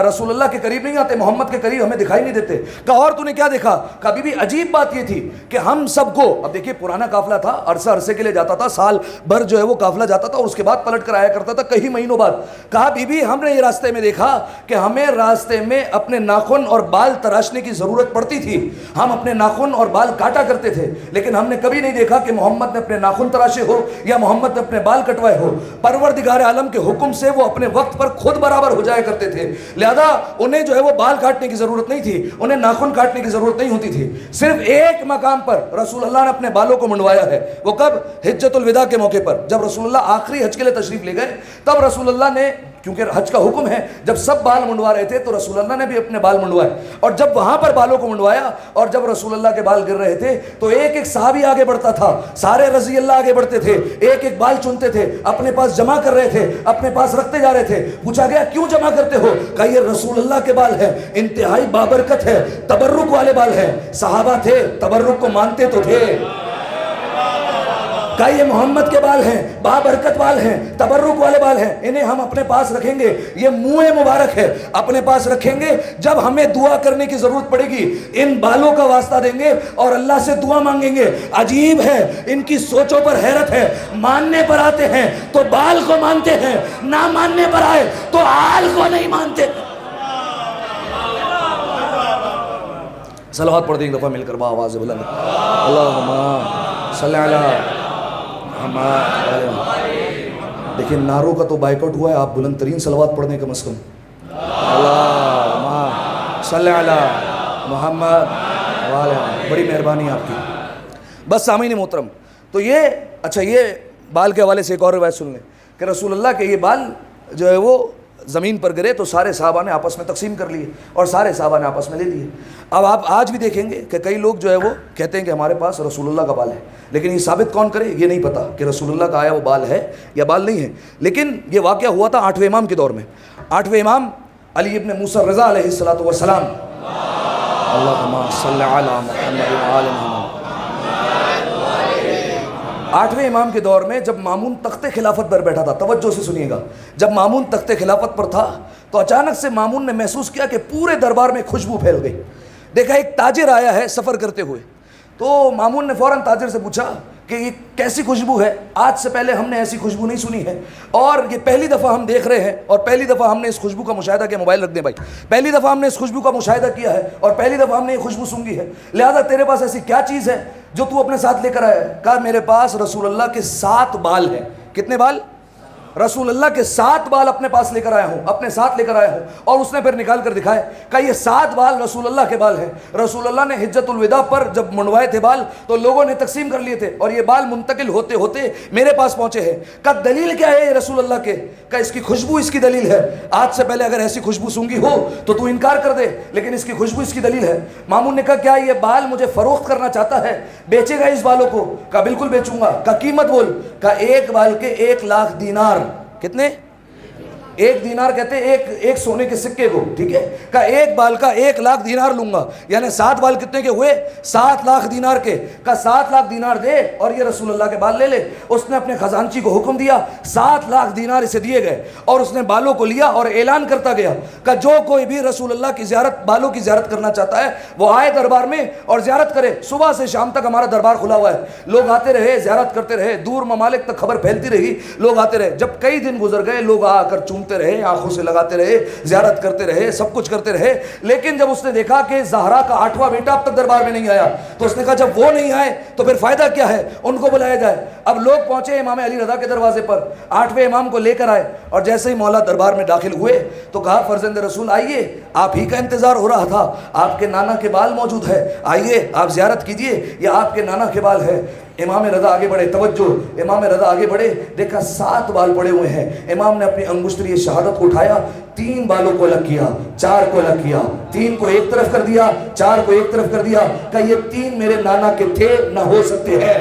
رسول اللہ کے قریب نہیں آتے, محمد کے قریب ہمیں دکھائی نہیں دیتے. کہا اور تو نے کیا دیکھا؟ کہا بی بی عجیب بات یہ تھی کہ ہم سب کو, اب دیکھیے پرانا قافلہ تھا, عرصے کے لیے جاتا تھا, سال بھر جو ہے وہ قافلہ جاتا تھا اور اس کے بعد پلٹ کر آیا کرتا تھا کئی مہینوں بعد. کہا بی بی ہم نے یہ راستے میں دیکھا کہ ہمیں راستے میں اپنے ناخن اور بال تراشنے کی ضرورت پڑتی تھی, ہم اپنے ناخن اور بال کاٹا کرتے تھے, لیکن ہم نے کبھی نہیں دیکھا کہ محمد نے اپنے ناخن تراشے ہو یا محمد نے اپنے بال کٹوائے ہو. پروردگار عالم کے حکم سے وہ اپنے وقت پر خود برابر ہو جایا کرتے تھے, لہذا انہیں جو ہے وہ بال کاٹنے کی ضرورت نہیں تھی, انہیں ناخن کاٹنے کی ضرورت نہیں ہوتی تھی. صرف ایک مقام پر رسول اللہ نے اپنے بالوں کو منڈوایا ہے, وہ کب؟ حجۃ الوداع کے موقع پر, جب رسول اللہ آخری حج کے لیے تشریف لے گئے, تب رسول اللہ نے, کیونکہ حج کا حکم ہے, جب سب بال منڈوا رہے تھے تو رسول اللہ نے بھی اپنے بال منڈوائے, اور جب وہاں پر بالوں کو منڈوایا اور جب رسول اللہ کے بال گر رہے تھے تو ایک ایک صحابی آگے بڑھتا تھا, سارے رضی اللہ آگے بڑھتے تھے, ایک ایک بال چنتے تھے, اپنے پاس جمع کر رہے تھے, اپنے پاس رکھتے جا رہے تھے. پوچھا گیا کیوں جمع کرتے ہو؟ کہا یہ رسول اللہ کے بال ہیں, انتہائی بابرکت ہے, تبرک والے بال ہیں, صحابہ تھے تبرک کو مانتے تو تھے. کہا یہ محمد کے بال ہیں, بابرکت بال ہیں, تبرک والے بال ہیں, انہیں ہم اپنے پاس رکھیں گے, یہ منہ مبارک ہے, اپنے پاس رکھیں گے, جب ہمیں دعا کرنے کی ضرورت پڑے گی ان بالوں کا واسطہ دیں گے اور اللہ سے دعا مانگیں گے. عجیب ہے, ان کی سوچوں پر حیرت ہے, ماننے پر آتے ہیں تو بال کو مانتے ہیں, نہ ماننے پر آئے تو آل کو نہیں مانتے. صلوات پڑھ دیں ایک دفعہ مل کر بآواز بلند, اللہم صلی علی. دیکھیں نعروں کا تو بائیکاٹ ہوا ہے, آپ بلند ترین صلوات پڑھنے کم از کم. اللہم صلی علی محمد وعلی, بڑی مہربانی آپ کی. بس سامعین محترم, تو یہ اچھا یہ بال کے حوالے سے ایک اور روایت سن لیں کہ رسول اللہ کے یہ بال جو ہے وہ زمین پر گرے تو سارے صحابہ نے آپس میں تقسیم کر لیے اور سارے صحابہ نے آپس میں لے لیے. اب آپ آج بھی دیکھیں گے کہ کئی لوگ جو ہے وہ کہتے ہیں کہ ہمارے پاس رسول اللہ کا بال ہے, لیکن یہ ثابت کون کرے یہ نہیں پتا کہ رسول اللہ کا آیا وہ بال ہے یا بال نہیں ہے. لیکن یہ واقعہ ہوا تھا 8ویں امام کے دور میں. 8ویں امام علی ابن موسیٰ الرضا علیہ الصلوۃ والسلام, اللہم صلی علی محمد وآل محمد. 8ویں امام کے دور میں جب مامون تخت خلافت پر بیٹھا تھا, توجہ سے سنیے گا, جب مامون تخت خلافت پر تھا تو اچانک سے مامون نے محسوس کیا کہ پورے دربار میں خوشبو پھیل گئی. دیکھا ایک تاجر آیا ہے سفر کرتے ہوئے, تو مامون نے فوراً تاجر سے پوچھا کہ یہ کیسی خوشبو ہے، آج سے پہلے ہم نے ایسی خوشبو نہیں سنی ہے، اور یہ پہلی دفعہ ہم دیکھ رہے ہیں، اور پہلی دفعہ ہم نے اس خوشبو کا مشاہدہ کیا. موبائل رکھ دیں بھائی. پہلی دفعہ ہم نے اس خوشبو کا مشاہدہ کیا ہے، اور پہلی دفعہ ہم نے یہ خوشبو سونگھی ہے. لہذا تیرے پاس ایسی کیا چیز ہے جو تو اپنے ساتھ لے کر آیا ہے؟ کہا میرے پاس رسول اللہ کے 7 بال ہیں. کتنے بال؟ رسول اللہ کے 7 بال اپنے پاس لے کر آیا ہوں، اپنے ساتھ لے کر آیا ہوں. اور اس نے پھر نکال کر دکھائے، کہا یہ 7 بال رسول اللہ کے بال ہیں. رسول اللہ نے حجت الوداع پر جب منڈوائے تھے بال تو لوگوں نے تقسیم کر لیے تھے، اور یہ بال منتقل ہوتے ہوتے میرے پاس پہنچے ہیں. کہا دلیل کیا ہے یہ رسول اللہ کے؟ کہا اس کی خوشبو اس کی دلیل ہے. آج سے پہلے اگر ایسی خوشبو سونگھی ہو تو انکار کر دے، لیکن اس کی خوشبو اس کی دلیل ہے. مامون نے کہا کیا یہ بال مجھے فروخت کرنا چاہتا ہے، بیچے گا اس بالوں کو؟ کہا بالکل بیچوں گا. کہا قیمت بول. کہا ایک بال کے 1 لاکھ دینار. کتنے؟ 1 دینار کہتے ہیں ایک سونے کے سکے کو، ٹھیک ہے. کہا ایک بال کا 1 لاکھ دینار لوں گا. یعنی 7 بال کتنے کے ہوئے؟ 7 لاکھ دینار کے. کہا 7 لاکھ دینار دے اور یہ رسول اللہ کے بال لے لے. اس نے اپنے خزانچی کو حکم دیا، 7 لاکھ دینار اسے دیے گئے، اور اس نے بالوں کو لیا اور اعلان کرتا گیا کہ جو کوئی بھی رسول اللہ کی زیارت، بالوں کی زیارت کرنا چاہتا ہے وہ آئے دربار میں اور زیارت کرے. صبح سے شام تک ہمارا دربار کھلا ہوا ہے. لوگ آتے رہے، زیارت کرتے رہے، دور ممالک تک خبر پھیلتی رہی، لوگ آتے رہے. جب کئی دن گزر گئے، لوگ آ کر چومتے رہے، آنکھوں سے لگاتے رہے، زیارت کرتے رہے، سب کچھ کرتے رہے. لیکن جب اس نے دیکھا کہ زہرا کا 8واں بیٹا اب تک دربار میں نہیں آیا تو اس نے کہا جب وہ نہیں آئے تو پھر فائدہ کیا ہے، ان کو بلایا جائے. اب لوگ پہنچے امام علی رضا کے دروازے پر، 8ویں امام کو لے کر آئے، اور جیسے ہی مولا دربار میں داخل ہوئے تو کہا فرزند رسول آئیے، آپ ہی کا انتظار ہو رہا تھا، آپ کے نانا کے بال موجود ہے، آئیے آپ زیارت کیجئے، یہ آپ کے نانا کے بال ہے. امام رضا آگے بڑھے، توجہ، امام رضا آگے بڑھے، دیکھا 7 بال پڑے ہوئے ہیں. امام نے اپنی انگشتری شہادت کو اٹھایا، 3 بالوں کو الگ کیا، 4 کو الگ کیا، 3 کو ایک طرف کر دیا، 4 کو ایک طرف کر دیا. کہ یہ 3 میرے نانا کے تھے، نہ ہو سکتے ہیں.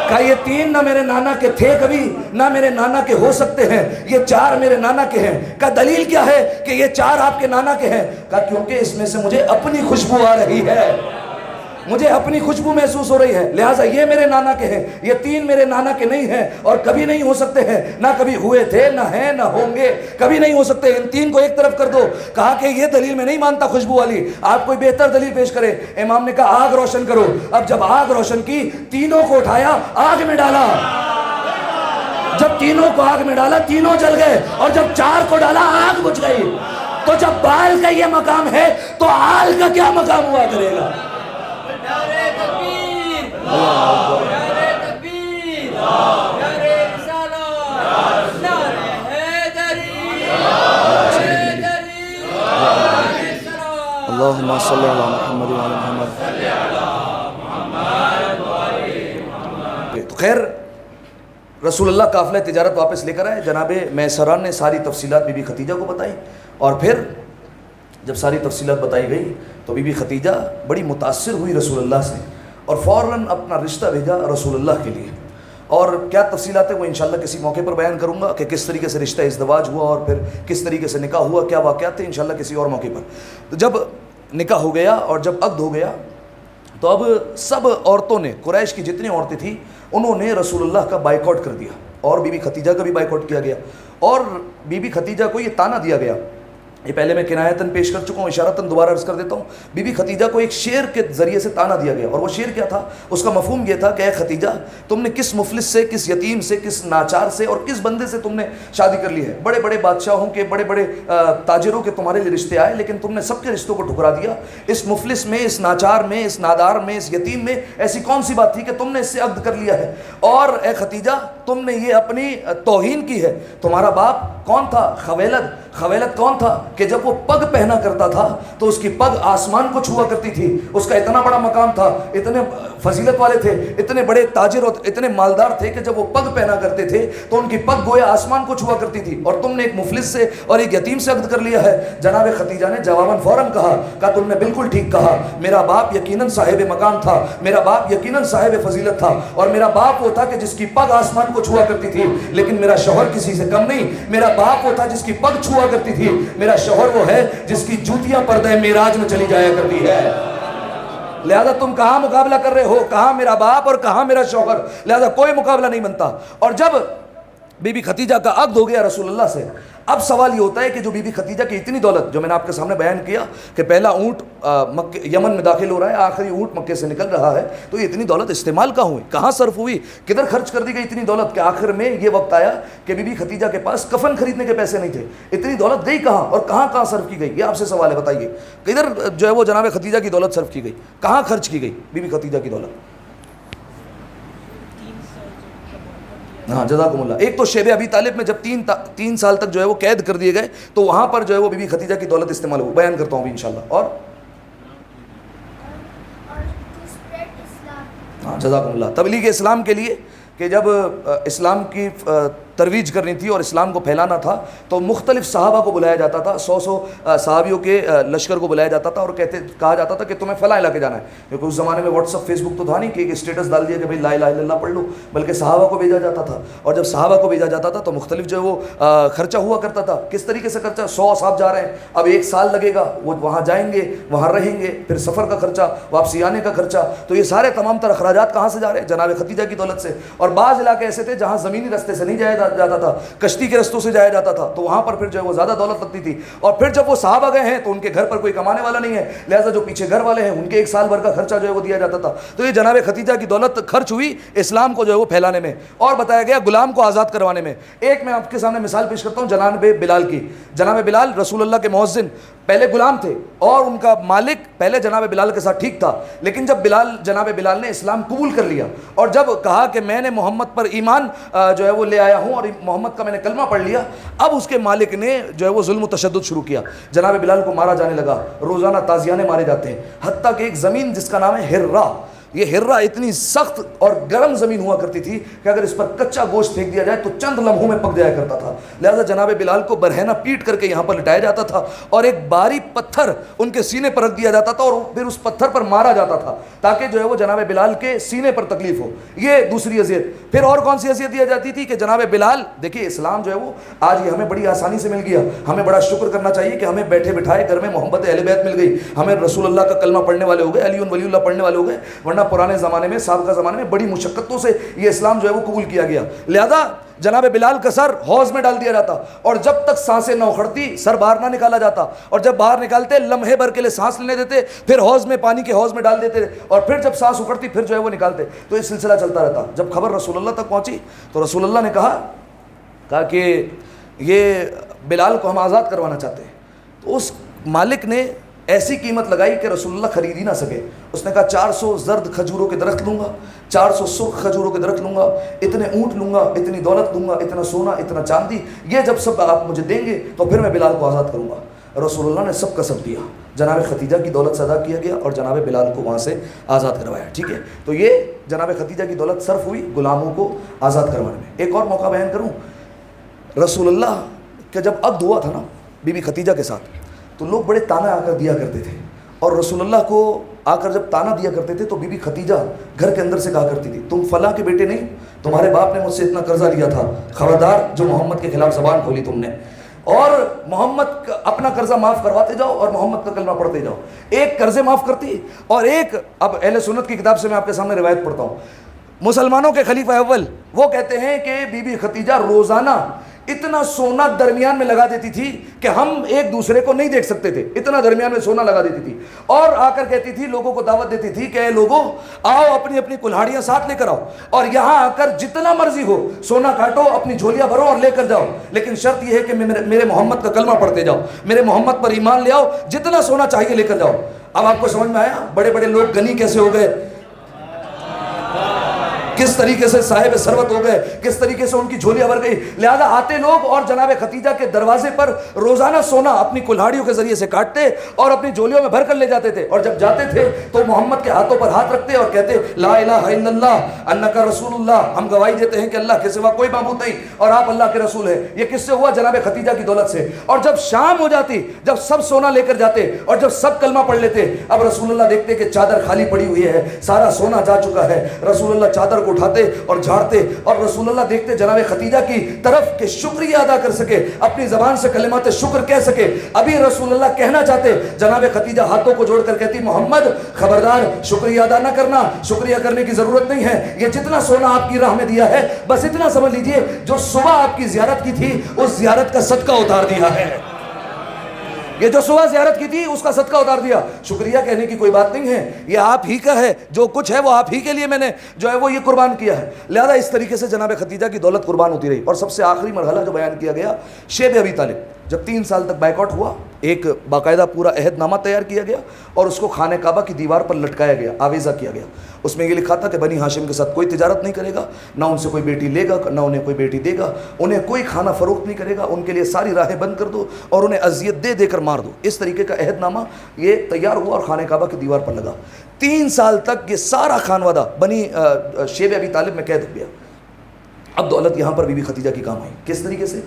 کہ یہ 3 نہ میرے نانا کے تھے کبھی، نہ میرے نانا کے ہو سکتے ہیں، یہ 4 میرے نانا کے ہیں. کہ دلیل کیا ہے کہ یہ 4 آپ کے نانا کے ہیں؟ کہ کیونکہ اس میں سے مجھے اپنی خوشبو آ رہی ہے، مجھے اپنی خوشبو محسوس ہو رہی ہے، لہٰذا یہ میرے نانا کے ہیں. یہ 3 میرے نانا کے نہیں ہیں اور کبھی نہیں ہو سکتے ہیں، نہ کبھی ہوئے تھے، نہ ہیں، نہ ہوں گے، کبھی نہیں ہو سکتے. ان 3 کو ایک طرف کر دو. کہا کہ یہ دلیل میں نہیں مانتا خوشبو والی، آپ کوئی بہتر دلیل پیش کرے. امام نے کہا آگ روشن کرو. اب جب آگ روشن کی، تینوں کو اٹھایا، آگ میں ڈالا. جب تینوں کو آگ میں ڈالا، تینوں جل گئے، اور جب 4 کو ڈالا، آگ بجھ گئی. تو جب بال کا یہ مقام ہے تو آل کا کیا مقام ہوا کرے گا؟ اللہم صلی علی محمد وعلی محمد. تو خیر، رسول اللہ قافلہ تجارت واپس لے کر آئے. جناب میسران نے ساری تفصیلات بی بی خدیجہ کو بتائی، اور پھر جب ساری تفصیلات بتائی گئی تو بی بی خدیجہ بڑی متاثر ہوئی رسول اللہ سے، اور فوراً اپنا رشتہ بھیجا رسول اللہ کے لیے. اور کیا تفصیلات ہیں وہ انشاءاللہ کسی موقع پر بیان کروں گا کہ کس طریقے سے رشتہ ازدواج ہوا اور پھر کس طریقے سے نکاح ہوا، کیا واقعات تھے، انشاءاللہ کسی اور موقع پر. تو جب نکاح ہو گیا اور جب عقد ہو گیا تو اب سب عورتوں نے، قریش کی جتنی عورتیں تھیں انہوں نے رسول اللہ کا بائیکاٹ کر دیا، اور بی بی خدیجہ کا بھی بائیکاٹ کیا گیا. اور بی بی خدیجہ کو یہ تانا دیا گیا، یہ پہلے میں کنایتاً پیش کر چکا ہوں، اشارتاً دوبارہ عرض کر دیتا ہوں. بی بی خدیجہ کو ایک شعر کے ذریعے سے تانا دیا گیا، اور وہ شعر کیا تھا؟ اس کا مفہوم یہ تھا کہ اے خدیجہ، تم نے کس مفلس سے، کس یتیم سے، کس ناچار سے اور کس بندے سے تم نے شادی کر لی ہے؟ بڑے بڑے بادشاہوں کے، بڑے بڑے تاجروں کے تمہارے لیے رشتے آئے، لیکن تم نے سب کے رشتوں کو ٹھکرا دیا. اس مفلس میں، اس ناچار میں، اس نادار میں، اس یتیم میں ایسی کون سی بات تھی کہ تم نے اس سے عقد کر لیا ہے؟ اور اے خدیجہ، تم نے یہ اپنی توہین کی ہے. تمہارا باپ کون تھا؟ خویلد. خویلد کون تھا کہ جب وہ پگ پہنا کرتا تھا تو اس کی پگ آسمان کو چھوا کرتی تھی. اس کا اتنا بڑا مقام تھا، اتنے فضیلت والے تھے، اتنے بڑے تاجر اور اتنے مالدار تھے کہ جب وہ پگ پہنا کرتے تھے تو ان کی پگ گویا آسمان کو چھوا کرتی تھی. اور تم نے ایک مفلس سے اور ایک یتیم سے عقد کر لیا ہے. جناب خدیجہ نے جواباً فوراً کہا تم نے بالکل ٹھیک کہا، میرا باپ یقیناً صاحب مقام تھا، میرا باپ یقیناً صاحب فضیلت تھا، اور میرا باپ وہ تھا کہ جس کی پگ آسمان کو چھوا کرتی تھی. لیکن میرا شوہر کسی سے کم نہیں، میرا باپ وہ تھا جس کی پگ چھوا کرتی تھی، میرا شوہر وہ ہے جس کی جوتیاں پردہ معراج میں چلی جایا کرتی ہے. لہذا تم کہاں مقابلہ کر رہے ہو؟ کہاں میرا باپ اور کہاں میرا شوہر؟ لہذا کوئی مقابلہ نہیں بنتا. اور جب بی بی خدیجہ کا عقد ہو گیا رسول اللہ سے. اب سوال یہ ہوتا ہے کہ جو بی بی خدیجہ کی اتنی دولت جو میں نے آپ کے سامنے بیان کیا کہ پہلا اونٹ یمن میں داخل ہو رہا ہے, آخری اونٹ مکے سے نکل رہا ہے, تو یہ اتنی دولت استعمال کہاں ہوئی, کہاں صرف ہوئی, کدھر خرچ کر دی گئی اتنی دولت کہ آخر میں یہ وقت آیا کہ بی بی خدیجہ کے پاس کفن خریدنے کے پیسے نہیں تھے. اتنی دولت گئی کہاں اور کہاں کہاں صرف کی گئی, یہ آپ سے سوال ہے, بتائیے کدھر جو ہے وہ جناب خدیجہ کی دولت صرف کی گئی, کہاں خرچ کی گئی بی بی خدیجہ کی دولت. ہاں جزاکم اللہ. ایک تو شیب ابی طالب میں جب 3 سال تک جو ہے وہ قید کر دیے گئے تو وہاں پر جو ہے وہ بی بی خدیجہ کی دولت استعمال ہو, بیان کرتا ہوں ابھی انشاءاللہ. اور ہاں جزاکم اللہ. تبلیغ اسلام کے لیے کہ جب اسلام کی ترویج کرنی تھی اور اسلام کو پھیلانا تھا تو مختلف صحابہ کو بلایا جاتا تھا, 100 صحابیوں کے لشکر کو بلایا جاتا تھا اور کہا جاتا تھا کہ تمہیں فلاں علاقے جانا ہے, کیونکہ اس زمانے میں واٹس ایپ فیس بک تو تھا نہیں کہ ایک اسٹیٹس ڈال دیا کہ بھائی لا الہ الا اللہ پڑھ لو, بلکہ صحابہ کو بھیجا جاتا تھا. اور جب صحابہ کو بھیجا جاتا تھا تو مختلف جو ہے وہ خرچہ ہوا کرتا تھا. کس طریقے سے خرچہ, 100 صاحب جا رہے ہیں, اب 1 سال لگے گا, وہ وہاں جائیں گے, وہاں رہیں گے, پھر سفر کا خرچہ, واپسی آنے کا خرچہ, تو یہ سارے تمام تر اخراجات کہاں سے جا رہے ہیں, جناب خدیجہ کی دولت سے. اور بعض علاقے ایسے تھے جہاں زمینی رستے سے نہیں جایا جاتا تھا, کشتی کے رستوں سے جایا جاتا تھا, تو وہاں پر پھر جو ہے وہ زیادہ دولت لگتی تھی. اور پھر جب وہ صحابہ گئے ہیں تو ان کے گھر پر کوئی کمانے والا نہیں ہے, لہٰذا جو پیچھے گھر والے ہیں ان کے 1 سال بھر کا خرچہ جو ہے وہ دیا جاتا تھا. تو یہ جناب خدیجہ کی دولت خرچ ہوئی اسلام کو جو ہے وہ پھیلانے میں, اور بتایا گیا غلام کو آزاد کروانے میں. ایک میں آپ کے سامنے مثال پیش کرتا ہوں جناب بلال کی. جناب بلال رسول اللہ کے مؤذن پہلے غلام تھے اور ان کا مالک پہلے جناب بلال کے ساتھ ٹھیک تھا, لیکن جب جناب بلال نے اسلام قبول کر لیا اور جب کہا کہ میں نے محمد پر ایمان جو ہے وہ لے آیا ہوں اور محمد کا میں نے کلمہ پڑھ لیا, اب اس کے مالک نے جو ہے وہ ظلم و تشدد شروع کیا. جناب بلال کو مارا جانے لگا, روزانہ تازیانے مارے جاتے ہیں, حتیٰ کہ ایک زمین جس کا نام ہے ہرہ, یہ ہرہ اتنی سخت اور گرم زمین ہوا کرتی تھی کہ اگر اس پر کچا گوشت پھینک دیا جائے تو چند لمحوں میں پک جایا کرتا تھا. لہذا جناب بلال کو برہنہ پیٹ کر کے یہاں پر لٹایا جاتا تھا اور ایک بھاری پتھر ان کے سینے پر رکھ دیا جاتا تھا اور پھر اس پتھر پر مارا جاتا تھا تاکہ جو ہے وہ جناب بلال کے سینے پر تکلیف ہو. یہ دوسری اذیت. پھر اور کون سی اذیت دی جاتی تھی کہ جناب بلال, دیکھیے اسلام جو ہے وہ آج یہ ہمیں بڑی آسانی سے مل گیا, ہمیں بڑا شکر کرنا چاہیے کہ ہمیں بیٹھے بٹھائے گھر میں محبت اہل بیت مل گئی, ہمیں رسول اللہ کا کلمہ پڑھنے والے ہو گئے, علی ولی اللہ پڑھنے والے ہو گئے, ورنہ پرانے زمانے میں سابقہ زمانے میں بڑی مشقتوں سے یہ اسلام جو ہے وہ قبول کیا گیا. لہذا جناب بلال کا سر حوض میں ڈال دیا جاتا اور جب تک سانسیں نہ اکھڑتی سر باہر نہ نکالا جاتا, اور جب باہر نکالتے لمحے بھر کے لیے سانس لینے دیتے, پھر حوض میں پانی کے حوض میں ڈال دیتے اور پھر جب سانس اکھڑتی پھر جو ہے وہ نکالتے. تو یہ سلسلہ چلتا رہتا. جب خبر رسول اللہ تک پہنچی تو رسول اللہ نے کہا کہ یہ بلال کو ہم آزاد کروانا چاہتے ہیں. تو اس مالک نے ایسی قیمت لگائی کہ رسول اللہ خرید ہی نہ سکے. اس نے کہا 400 زرد کھجوروں کے درخت لوں گا, 400 سرخ کھجوروں کے درخت لوں گا, اتنے اونٹ لوں گا, اتنی دولت دوں گا, اتنا سونا, اتنا چاندی, یہ جب سب آپ مجھے دیں گے تو پھر میں بلال کو آزاد کروں گا. رسول اللہ نے سب کا سب دیا, جناب خدیجہ کی دولت سے ادا کیا گیا اور جناب بلال کو وہاں سے آزاد کروایا. ٹھیک ہے, تو یہ جناب خدیجہ کی دولت صرف ہوئی غلاموں کو آزاد کروانے میں. ایک اور موقع بیان کروں, رسول اللہ کا جب عقد ہوا تھا نا بی بی خدیجہ کے ساتھ, تو لوگ بڑے تانے آ کر دیا کرتے تھے, اور رسول اللہ کو آ کر جب تانا دیا کرتے تھے تو بی بی خدیجہ گھر کے اندر سے کہا کرتی تھی, تم فلاں کے بیٹے نہیں, تمہارے باپ نے مجھ سے اتنا قرضہ لیا تھا, خبردار جو محمد کے خلاف زبان کھولی تم نے, اور محمد اپنا قرضہ معاف کرواتے جاؤ اور محمد کا کلمہ پڑھتے جاؤ. ایک قرضے معاف کرتی اور ایک, اب اہل سنت کی کتاب سے میں آپ کے سامنے روایت پڑھتا ہوں, مسلمانوں کے خلیفہ اول وہ کہتے ہیں کہ بی بی خدیجہ روزانہ اتنا سونا درمیان میں لگا دیتی تھی کہ ہم ایک دوسرے کو نہیں دیکھ سکتے تھے, اتنا درمیان میں سونا لگا دیتی تھی, اور آ کر کہتی تھی, لوگوں کو دعوت دیتی تھی کہ اے لوگوں آؤ اپنی اپنی کلہاڑیاں ساتھ لے کر آؤ اور یہاں آ کر جتنا مرضی ہو سونا کاٹو, اپنی جھولیاں بھرو اور لے کر جاؤ, لیکن شرط یہ ہے کہ میرے محمد کا کلمہ پڑھتے جاؤ, میرے محمد پر ایمان لے آؤ, جتنا سونا چاہیے لے کر جاؤ. اب آپ کو سمجھ میں آیا بڑے بڑے لوگ غنی کیسے ہو گئے, کس طریقے سے صاحب ثروت ہو گئے, کس طریقے سے ان کی جھولیاں بھر گئی. لہذا آتے لوگ اور جناب خدیجہ کے دروازے پر روزانہ سونا اپنی کلہاڑیوں کے ذریعے سے کاٹتے اور اپنی جھولیوں میں بھر کر لے جاتے تھے, اور جب جاتے تھے تو محمد کے ہاتھوں پر ہاتھ رکھتے اور کہتے لا الہ الا اللہ انک رسول اللہ, ہم گواہی دیتے ہیں کہ اللہ کے سوا کوئی معبود نہیں اور آپ اللہ کے رسول ہیں. یہ کس سے ہوا, جناب خدیجہ کی دولت سے. اور جب شام ہو جاتی, جب سب سونا لے کر جاتے اور جب سب کلمہ پڑھ لیتے, اب رسول اللہ دیکھتے کہ چادر خالی پڑی ہوئی ہے, سارا سونا جا چکا ہے. رسول اللہ چادر کو اٹھاتے اور جھاڑتے، اور رسول اللہ دیکھتے جناب خدیجہ کی طرف کہ شکریہ ادا کر سکے، اپنی زبان سے کلمات شکر کہہ سکے۔ ابھی رسول اللہ کہنا چاہتے، جناب خدیجہ ہاتھوں کو جوڑ کر کہتی محمد خبردار شکریہ ادا نہ کرنا، شکریہ کرنے کی ضرورت نہیں ہے، یہ جتنا سونا آپ کی راہ میں دیا ہے بس اتنا سمجھ لیجئے جو صبح آپ کی زیارت کی تھی اس زیارت کا صدقہ اتار دیا ہے، یہ جو صبح زیارت کی تھی اس کا صدقہ اتار دیا۔ شکریہ کہنے کی کوئی بات نہیں ہے، یہ آپ ہی کا ہے، جو کچھ ہے وہ آپ ہی کے لیے میں نے جو ہے وہ یہ قربان کیا ہے۔ لہذا اس طریقے سے جناب خدیجہ کی دولت قربان ہوتی رہی۔ اور سب سے آخری مرحلہ جو بیان کیا گیا، شیب ابی طالب جب 3 سال تک بائیکاٹ ہوا، ایک باقاعدہ پورا عہد نامہ تیار کیا گیا اور اس کو خانہ کعبہ کی دیوار پر لٹکایا گیا، آویزہ کیا گیا۔ اس میں یہ لکھا تھا کہ بنی ہاشم کے ساتھ کوئی تجارت نہیں کرے گا، نہ ان سے کوئی بیٹی لے گا، نہ انہیں کوئی بیٹی دے گا، انہیں کوئی کھانا فروخت نہیں کرے گا، ان کے لیے ساری راہیں بند کر دو اور انہیں اذیت دے دے کر مار دو۔ اس طریقے کا عہد نامہ یہ تیار ہوا اور خانہ کعبہ کی دیوار پر لگا۔ 3 سال تک یہ سارا خانوادہ بنی شیب ابی طالب میں قید ہو گیا۔ اب دولت یہاں پر بی بی خدیجہ کی کام آئی۔ کس طریقے سے؟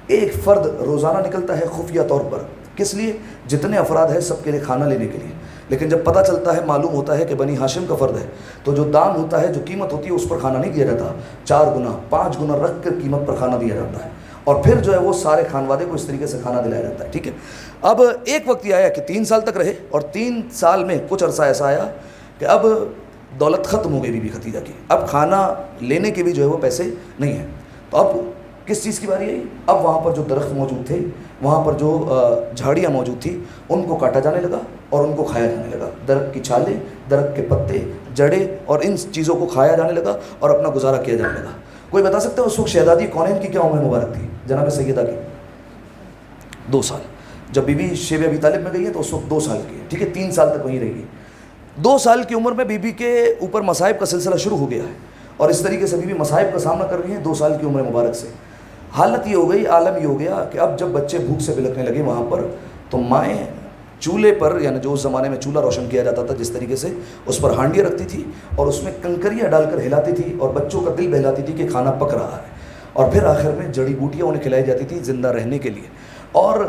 ایک فرد روزانہ نکلتا ہے خفیہ طور پر، کس لیے؟ جتنے افراد ہیں سب کے لیے کھانا لینے کے لیے، لیکن جب پتہ چلتا ہے، معلوم ہوتا ہے کہ بنی ہاشم کا فرد ہے، تو جو دام ہوتا ہے، جو قیمت ہوتی ہے، اس پر کھانا نہیں دیا جاتا، 4 گنا 5 گنا رکھ کر قیمت پر کھانا دیا جاتا ہے، اور پھر جو ہے وہ سارے خانوادے کو اس طریقے سے کھانا دلایا جاتا ہے۔ ٹھیک ہے، اب ایک وقت یہ آیا کہ 3 سال تک رہے، اور 3 سال میں کچھ عرصہ ایسا آیا کہ اب دولت ختم ہو گئی بی بی خدیجہ کی، اب کھانا لینے کے بھی جو ہے وہ پیسے نہیں ہیں۔ تو اب کس چیز کی باری آئی؟ اب وہاں پر جو درخت موجود تھے، وہاں پر جو جھاڑیاں موجود تھیں، ان کو کاٹا جانے لگا اور ان کو کھایا جانے لگا۔ درخت کی چھالیں، درخت کے پتے، جڑیں اور ان چیزوں کو کھایا جانے لگا اور اپنا گزارا کیا جانے لگا۔ کوئی بتا سکتا ہے اس وقت شہزادی کونین کی کیا عمر مبارک تھی؟ جناب سیدہ کی 2 سال۔ جب بی بی شیب ابی طالب میں گئی ہے تو اس وقت 2 سال کی ہے۔ ٹھیک ہے، 3 سال تک وہیں رہی ہے۔ 2 سال کی عمر میں بی بی کے اوپر مصائب کا سلسلہ شروع ہو گیا ہے، اور اس طریقے سے بی بی مصائب کا سامنا کر رہی ہیں 2 سال کی عمر مبارک سے۔ حالت یہ ہو گئی، عالم یہ ہو گیا کہ اب جب بچے بھوک سے بلکنے لگے وہاں پر، تو مائیں چولہے پر، یعنی جو اس زمانے میں چولہا روشن کیا جاتا تھا جس طریقے سے، اس پر ہانڈیاں رکھتی تھی اور اس میں کنکریاں ڈال کر ہلاتی تھی اور بچوں کا دل بہلاتی تھی کہ کھانا پک رہا ہے، اور پھر آخر میں جڑی بوٹیاں انہیں کھلائی جاتی تھی زندہ رہنے کے لیے۔ اور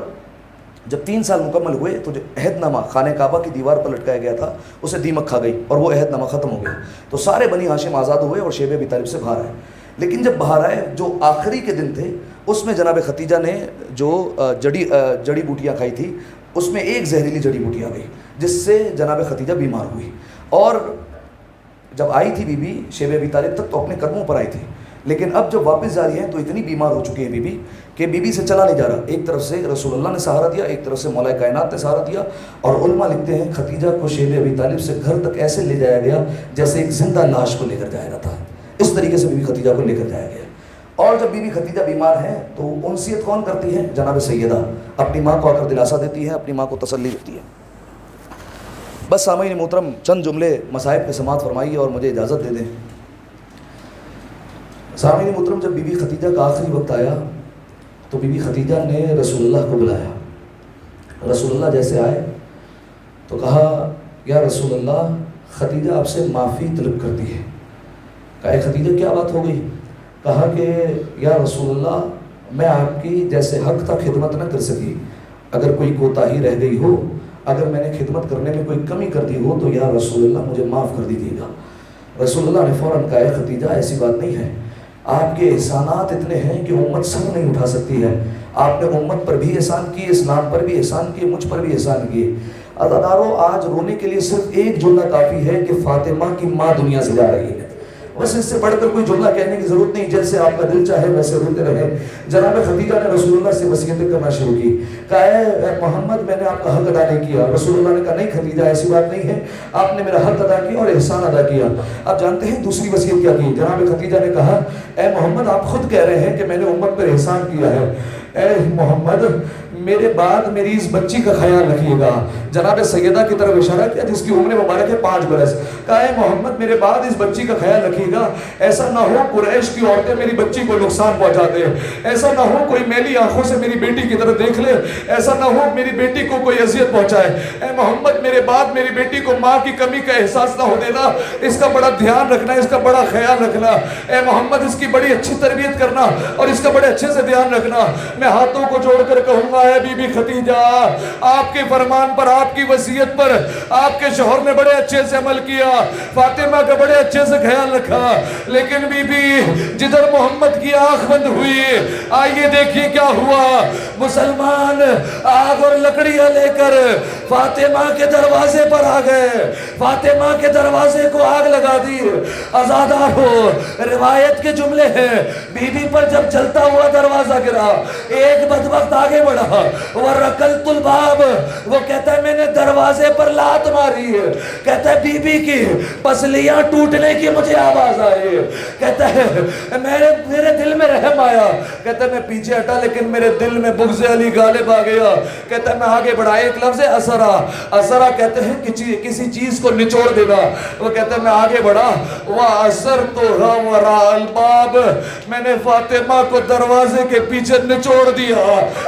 جب 3 سال مکمل ہوئے تو جو عہد نامہ خانہ کعبہ کی دیوار پر لٹکایا گیا تھا اسے دیمک کھا گئی اور وہ عہد نامہ ختم ہو گیا، تو سارے بنی ہاشم آزاد ہوئے اور شیب ابی طالب سے باہر آئے۔ لیکن جب باہر آئے، جو آخری کے دن تھے، اس میں جناب خدیجہ نے جو جڑی بوٹیاں کھائی تھی، اس میں ایک زہریلی جڑی بوٹی آ گئی جس سے جناب خدیجہ بیمار ہوئی، اور جب آئی تھی بی بی شیب ابی طالب تک تو اپنے قدموں پر آئی تھی، لیکن اب جب واپس جا رہی ہیں تو اتنی بیمار ہو چکی ہے بی بی کہ بی بی سے چلا نہیں جا رہا۔ ایک طرف سے رسول اللہ نے سہارا دیا، ایک طرف سے مولا کائنات نے سہارا دیا، اور علماء لکھتے ہیں خدیجہ کو شیب ابی طالب سے گھر تک ایسے لے جایا گیا جیسے ایک زندہ لاش کو لے کر جایا جاتا ہے، اس طریقے سے بی بی خدیجہ کو لے کر جایا گیا۔ اور جب بی بی خدیجہ بیمار ہیں تو انسیت کون کرتی ہے؟ جناب سیدہ اپنی ماں کو آ کر دلاسا دیتی ہے، اپنی ماں کو تسلی دیتی ہے۔ بس سامعین محترم، چند جملے مصائب کے سماعت فرمائیے اور مجھے اجازت دے دیں۔ سامعین محترم، جب بی بی خدیجہ کا آخری وقت آیا تو بی بی خدیجہ نے رسول اللہ کو بلایا۔ رسول اللہ جیسے آئے تو کہا، یا رسول اللہ، خدیجہ آپ سے معافی طلب کرتی ہے۔ کہا، اے خدیجہ کیا بات ہو گئی؟ کہا کہ یا رسول اللہ، میں آپ کی جیسے حق تک خدمت نہ کر سکی، اگر کوئی کوتاہی رہ گئی ہو، اگر میں نے خدمت کرنے میں کوئی کمی کر دی ہو تو یا رسول اللہ مجھے معاف کر دیجیے گا۔ رسول اللہ نے فوراً کہا، اے خدیجہ ایسی بات نہیں ہے، آپ کے احسانات اتنے ہیں کہ امت سب نہیں اٹھا سکتی ہے۔ آپ نے امت پر بھی احسان کیے، اسلام پر بھی احسان کیے، مجھ پر بھی احسان کیے۔ عزادارو، آج رونے کے لیے صرف ایک جملہ کافی ہے کہ فاطمہ کی ماں دنیا سے جا رہی ہے، بس اس سے بڑھ کر کوئی جملہ کہنے کی ضرورت نہیں، جیسے آپ کا دل چاہے ویسے روتے رہے۔ جناب خدیجہ نے رسول اللہ سے وصیتیں کرنا شروع کی، کہا، اے محمد، میں نے آپ کا حق ادا نہیں کیا۔ رسول اللہ نے کہا، نہیں خدیجہ، ایسی بات نہیں ہے، آپ نے میرا حق ادا کیا اور احسان ادا کیا۔ آپ جانتے ہیں دوسری وصیت کیا کی؟ جناب خدیجہ نے کہا، اے محمد، آپ خود کہہ رہے ہیں کہ میں نے امت پر احسان کیا ہے، اے محمد، میرے بعد میری اس بچی کا خیال رکھیے گا۔ جناب سیدہ کی طرف اشارہ کیا جس کی عمر مبارک ہے 5 برس۔ کہا، اے محمد، میرے بعد اس بچی کا خیال رکھیے گا، ایسا نہ ہو قریش کی عورتیں میری بچی کو نقصان پہنچا دے، ایسا نہ ہو کوئی میلی آنکھوں سے میری بیٹی کی طرف دیکھ لے، ایسا نہ ہو میری بیٹی کو کوئی اذیت پہنچائے۔ اے محمد، میرے بعد میری بیٹی کو ماں کی کمی کا احساس نہ ہو دینا، اس کا بڑا دھیان رکھنا، اس کا بڑا خیال رکھنا۔ اے محمد، اس کی بڑی اچھی تربیت کرنا اور اس کا بڑے اچھے سے دھیان رکھنا۔ میں ہاتھوں کو جوڑ کر کہوں گا، اے اے بی بی ختیجہ، آپ کے فرمان پر، آپ کی وصیت پر آپ کے شوہر نے بڑے اچھے سے عمل کیا، فاطمہ کا بڑے اچھے سے خیال رکھا، لیکن بی بی جدھر محمد کی آنکھ بند ہوئی، آئیے دیکھیے کیا ہوا۔ مسلمان آگ اور لکڑیاں لے کر فاطمہ کے دروازے پر آ گئے، فاطمہ کے دروازے کو آگ لگا دی۔ آزادار ہو، روایت کے جملے ہیں، بی بی پر جب جلتا ہوا دروازہ گرا، ایک بدبخت آگے بڑھا، وَرَقَلْتُ الْبَابِ، وہ کہتا ہے میں نے دروازے پر لات ماری ہے، کہتا ہے بی بی کی پسلیاں ٹوٹنے کی مجھے آواز آئی، کہتا ہے میرے دل میں رحم آیا، کہتا ہے میں پیچھے ہٹا لیکن میرے دل میں بغض علی غالب آ گیا، کہتا ہے میں آگے بڑھا، ایک لفظ ہے اسرا، اسرا کہتے ہیں کسی چیز کو نچوڑ دینا، وہ کہتا ہے میں آگے بڑھا، وَأَسَرْتُهَا وَرَاءَ الْبَابِ، میں نے فاطمہ کو دروازے کے پیچھے نچوڑ دیا،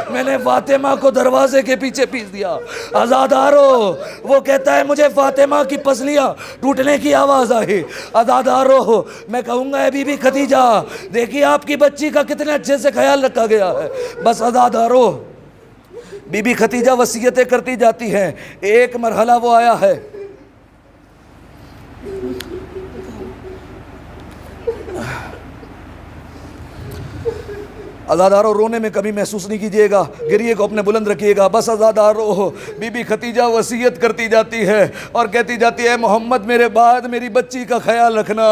میں نے فاطمہ کو دروازے کے پیچھے پیس دیا۔ آزادارو، وہ کہتا ہے مجھے فاطمہ کی پسلیاں ٹوٹنے کی آواز آئی۔ آزادارو، میں کہوں گا اے بی بی ختیجہ، دیکھیے آپ کی بچی کا کتنے اچھے سے خیال رکھا گیا ہے۔ بس آزادارو، بی بی ختیجہ وصیتیں کرتی جاتی ہیں، ایک مرحلہ وہ آیا ہے، آزادارو رونے میں کبھی محسوس نہیں کیجئے گا، گریے کو اپنے بلند رکھیے گا۔ بس آزادارو، بی بی ختیجہ وصیت کرتی جاتی ہے اور کہتی جاتی ہے محمد میرے بعد میری بچی کا خیال رکھنا۔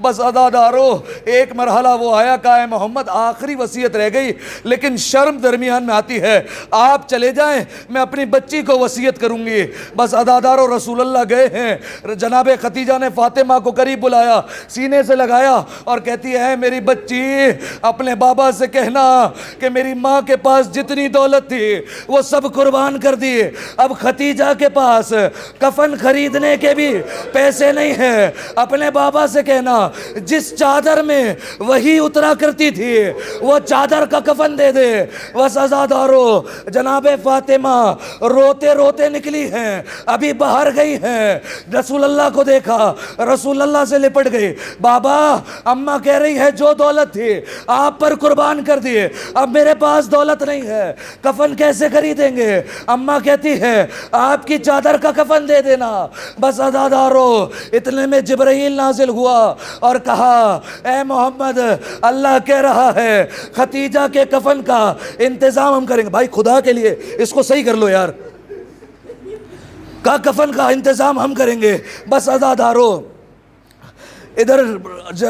بس آزادارو، ایک مرحلہ وہ آیا کہ اے محمد آخری وصیت رہ گئی، لیکن شرم درمیان میں آتی ہے، آپ چلے جائیں میں اپنی بچی کو وصیت کروں گی۔ بس آزادارو، رسول اللہ گئے ہیں، جناب ختیجہ نے فاطمہ کو قریب بلایا، سینے سے لگایا اور کہتی ہے میری بچی اپنے بابا سے کہنا کہ میری ماں کے پاس جتنی دولت تھی وہ سب قربان کر دی، اب ختیجہ کے پاس کفن خریدنے کے بھی پیسے نہیں ہیں، اپنے بابا سے کہنا جس چادر میں وہی اترا کرتی تھی وہ چادر کا کفن دے دے۔ بس آزادارو، جناب فاطمہ روتے روتے نکلی ہیں، ابھی باہر گئی ہیں، رسول اللہ کو دیکھا، رسول اللہ سے لپٹ گئی، بابا اماں کہہ رہی ہے جو دولت تھی آپ پر قربان کر دی، اب میرے پاس دولت نہیں ہے، کفن کیسے خریدیں گے؟ اماں کہتی ہے آپ کی چادر کا کفن دے دینا۔ بس آزادارو، اتنے میں جبرائیل نازل ہوا اور کہا اے محمد اللہ کہہ رہا ہے ختیجہ کے کفن کا انتظام ہم کریں گے۔ بھائی خدا کے لیے اس کو صحیح کر لو یار، کا کفن کا انتظام ہم کریں گے۔ بس آزادارو، ادھر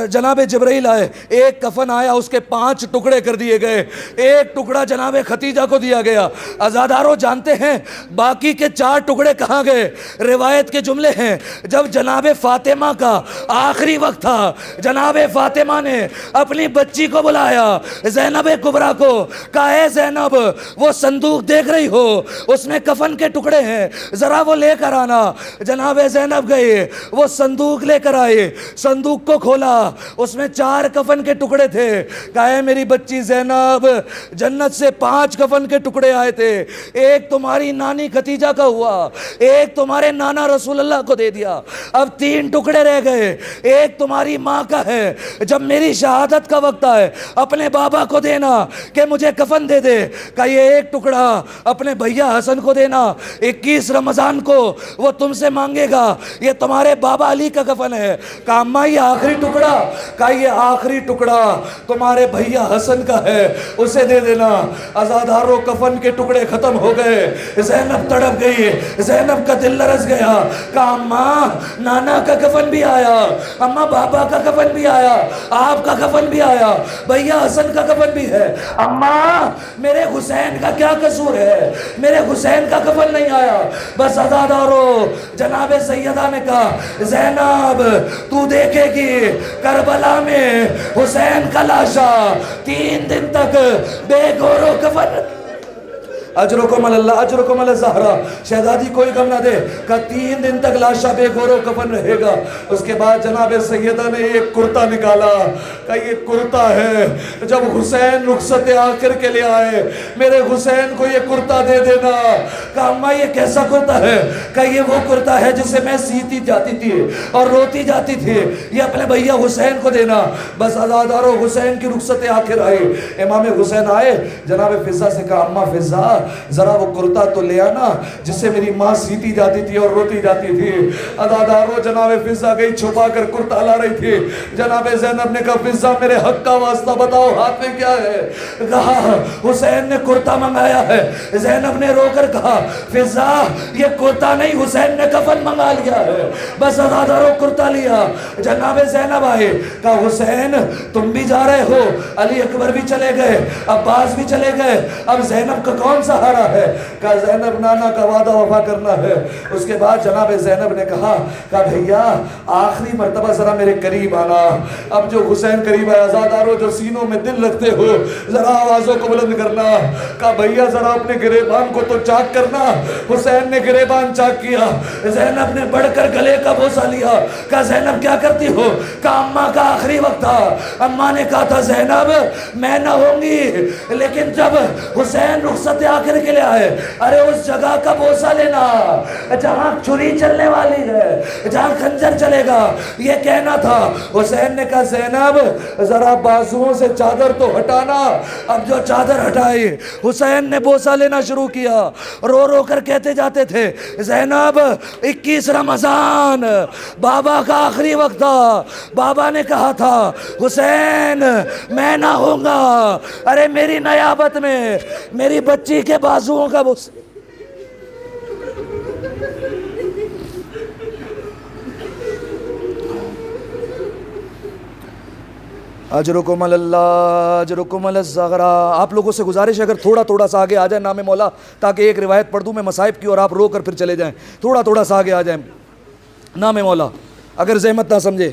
جناب جبرائیل آئے، ایک کفن آیا، اس کے 5 ٹکڑے کر دیے گئے، ایک ٹکڑا جناب ختیجہ کو دیا گیا۔ آزادارو جانتے ہیں باقی کے 4 ٹکڑے کہاں گئے؟ روایت کے جملے ہیں جب جناب فاطمہ کا آخری وقت تھا، جناب فاطمہ نے اپنی بچی کو بلایا، زینب کبریٰ کو، کہا اے زینب وہ صندوق دیکھ رہی ہو اس میں کفن کے ٹکڑے ہیں، ذرا وہ لے کر آنا۔ جناب زینب گئے، وہ صندوق لے کر آئے، صندوق کو کھولا، اس میں 4 کفن کے ٹکڑے تھے، کہا اے میری بچی زینب جنت سے 5 کفن کے ٹکڑے آئے تھے، ایک تمہاری نانی ختیجہ کا ہوا، ایک تمہارے نانا رسول اللہ کو دے دیا، اب 3 ٹکڑے رہ گئے، ایک تمہاری ماں کا ہے، جب میری شہادت کا وقت آئے اپنے بابا کو دینا کہ مجھے کفن دے دے، کہا یہ ایک ٹکڑا اپنے بھیا حسن کو دینا، 21 رمضان کو وہ تم سے مانگے گا، یہ تمہارے بابا علی کا کفن ہے۔ کہا اماں یہ آخری ٹکڑا؟ کہا یہ آخری ٹکڑا تمہارے بھیا حسن کا ہے، اسے دے دینا۔ آزادارو کفن کے ٹکڑے ختم ہو گئے، زینب تڑپ گئی، زینب کا دل لرز گیا، کہا اماں نانا کا کفن بھی آیا، اماں بابا کا کفن بھی آیا، آپ کا کفن بھی آیا، بھیا حسن کا کفن بھی ہے، اماں میرے حسین کا کیا قصور ہے؟ میرے حسین کا کفن نہیں آیا۔ بس آزادارو، جناب سیدہ نے کہا زینب تو دیکھے گی کربلا میں حسین کا لاشا 3 دن تک بے گور و کفن، اجرکم اللہ اجرکم اللہ زہرا، شہزادی کوئی غم نہ دے، کہ 3 دن تک لاشا بے گور و کفن رہے گا۔ اس کے بعد جناب سیدہ نے ایک کرتا نکالا، کہ یہ کرتا ہے، جب حسین رخصت آخر کے لیے آئے میرے حسین کو یہ کرتا دے دینا۔ کہا اماں یہ کیسا کرتا ہے؟ کہ یہ وہ کرتا ہے جسے میں سیتی جاتی تھی اور روتی جاتی تھی، یہ اپنے بھیا حسین کو دینا۔ بس آزادارو حسین کی رخصت آخر آئی، امام حسین آئے، جناب فضہ سے کہا اماں فضہ ذرا وہ کرتا تو لے آنا جس سے میری ماں سیتی جاتی تھی اور روتی جاتی تھی۔ ادادارو جناب فضہ گئی چھپا کر کرتا لا رہی تھی۔ جناب زینب نے کہا فضہ میرے حق کا واسطہ بتاؤ ہاتھ میں کیا ہے؟ کہا حسین نے کرتا منگایا ہے۔ زینب نے رو کر کہا فضہ یہ کرتا نہیں حسین نے کفن منگا لیا ہے۔ بس ادادارو کرتا لیا۔ جناب زینب آئے، کہا حسین تم بھی جا رہے ہو؟ علی اکبر بھی چلے گئے، عباس بھی چلے گئے، اب زینب کا کون سہارا ہے؟ کہا زینب نانا کا وعدہ وفا کرنا ہے۔ اس کے بعد جناب زینب نے کہا بھیا آخری مرتبہ ذرا میرے قریب آنا۔ اب جو حسین قریب آیا، آزادارو جو سینوں میں دل رکھتے ہو ذرا آوازوں کو بلند کرنا۔ کہا بھیا ذرا اپنے گریبان کو تو چاک کرنا۔ حسین نے گریبان چاک کیا۔ زینب نے بڑھ کر گلے کا بوسہ لیا۔ کہا زینب کیا کرتی ہو؟ کہا اماں کا آخری وقت تھا، اماں نے کہا تھا زینب میں نہ ہوں گی، لیکن جب حسین رخصت آخر کے لیے آئے، ارے اس جگہ کا بوسہ لینا جہاں چھری چلنے والی ہے، جہاں خنجر چلے گا، یہ کہنا تھا۔ حسین نے کہا زینب ذرا بازوؤں سے چادر تو ہٹانا۔ اب جو چادر ہٹائی حسین نے بوسہ لینا شروع کیا، رو رو کر کہتے جاتے تھے زینب 21 رمضان بابا کا آخری وقت تھا، بابا نے کہا تھا حسین میں نہ ہوں گا، ارے میری نیابت میں میری بچی کے بازوؤں کا بوسہ۔ اجرکم اللہ اجرکم الزغرا۔ آپ لوگوں سے گزارش ہے اگر تھوڑا تھوڑا سا آگے آ جائیں نام مولا، تاکہ ایک روایت پڑھ دوں میں مصائب کی اور آپ رو کر پھر چلے جائیں۔ تھوڑا تھوڑا سا آگے آ جائیں نام مولا، اگر زحمت نہ سمجھے۔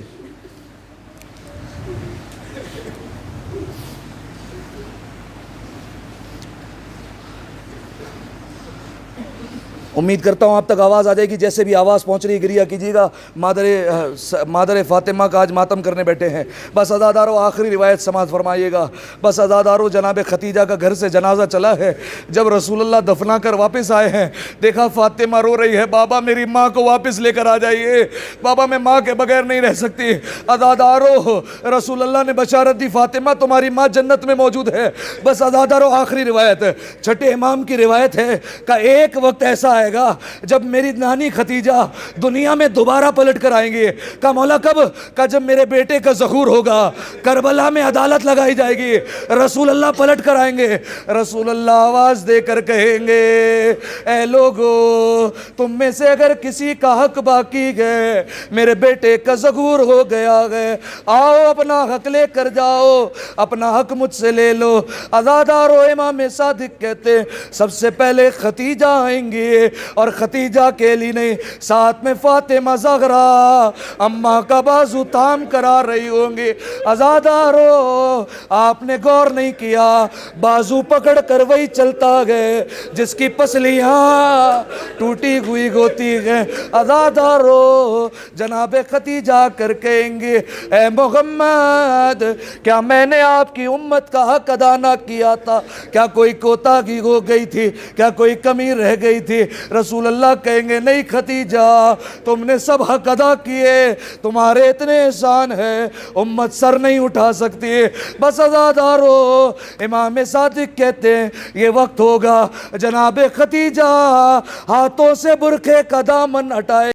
امید کرتا ہوں آپ تک آواز آ جائے گی، جیسے بھی آواز پہنچ رہی ہے گریہ کیجیے گا۔ مادر فاطمہ کا آج ماتم کرنے بیٹھے ہیں۔ بس عزادارو آخری روایت سماعت فرمائیے گا۔ بس عزادارو جناب خدیجہ کا گھر سے جنازہ چلا ہے، جب رسول اللہ دفنا کر واپس آئے ہیں دیکھا فاطمہ رو رہی ہے، بابا میری ماں کو واپس لے کر آ جائیے، بابا میں ماں کے بغیر نہیں رہ سکتی۔ عزادارو رسول اللہ نے بشارت دی فاطمہ تمہاری ماں جنت میں موجود ہے۔ بس عزادارو آخری روایت چھٹے امام کی روایت ہے کہ ایک وقت ایسا آئے گا جب میری نانی خدیجہ دنیا میں دوبارہ پلٹ کر آئیں گے۔ کہا مولا کب؟ کہا جب میرے بیٹے کا ظہور ہوگا، کربلا میں عدالت لگائی جائے گی، رسول اللہ پلٹ کر آئیں گے، رسول اللہ آواز دے کر کہیں گے اے لوگو تم میں سے اگر کسی کا حق باقی ہے، میرے بیٹے کا ظہور ہو گیا ہے، آؤ اپنا حق لے کر جاؤ، اپنا حق مجھ سے لے لو۔ عزادارو امام صادق کہتے سب سے پہلے خدیجہ آئیں گے، اور خدیجہ کے لیے نہیں، ساتھ میں فاطمہ زہرا اماں کا بازو تام کرا رہی ہوں گی۔ عزادارو آپ نے غور نہیں کیا، بازو پکڑ کر وہی چلتا گئے جس کی پسلیاں ٹوٹی ہوئی ہوتی ہیں۔ عزادارو جناب خدیجہ کر کہیں گے اے محمد کیا میں نے آپ کی امت کا حق ادا نہ کیا تھا؟ کیا کوئی کوتاہی ہو گئی تھی؟ کیا کوئی کمی رہ گئی تھی؟ رسول اللہ کہیں گے نہیں خدیجہ تم نے سب حق ادا کیے، تمہارے اتنے احسان ہے امت سر نہیں اٹھا سکتی۔ بس عزادارو امام صادق کہتے ہیں یہ وقت ہوگا جناب خدیجہ ہاتھوں سے برقعے کا دامن ہٹائے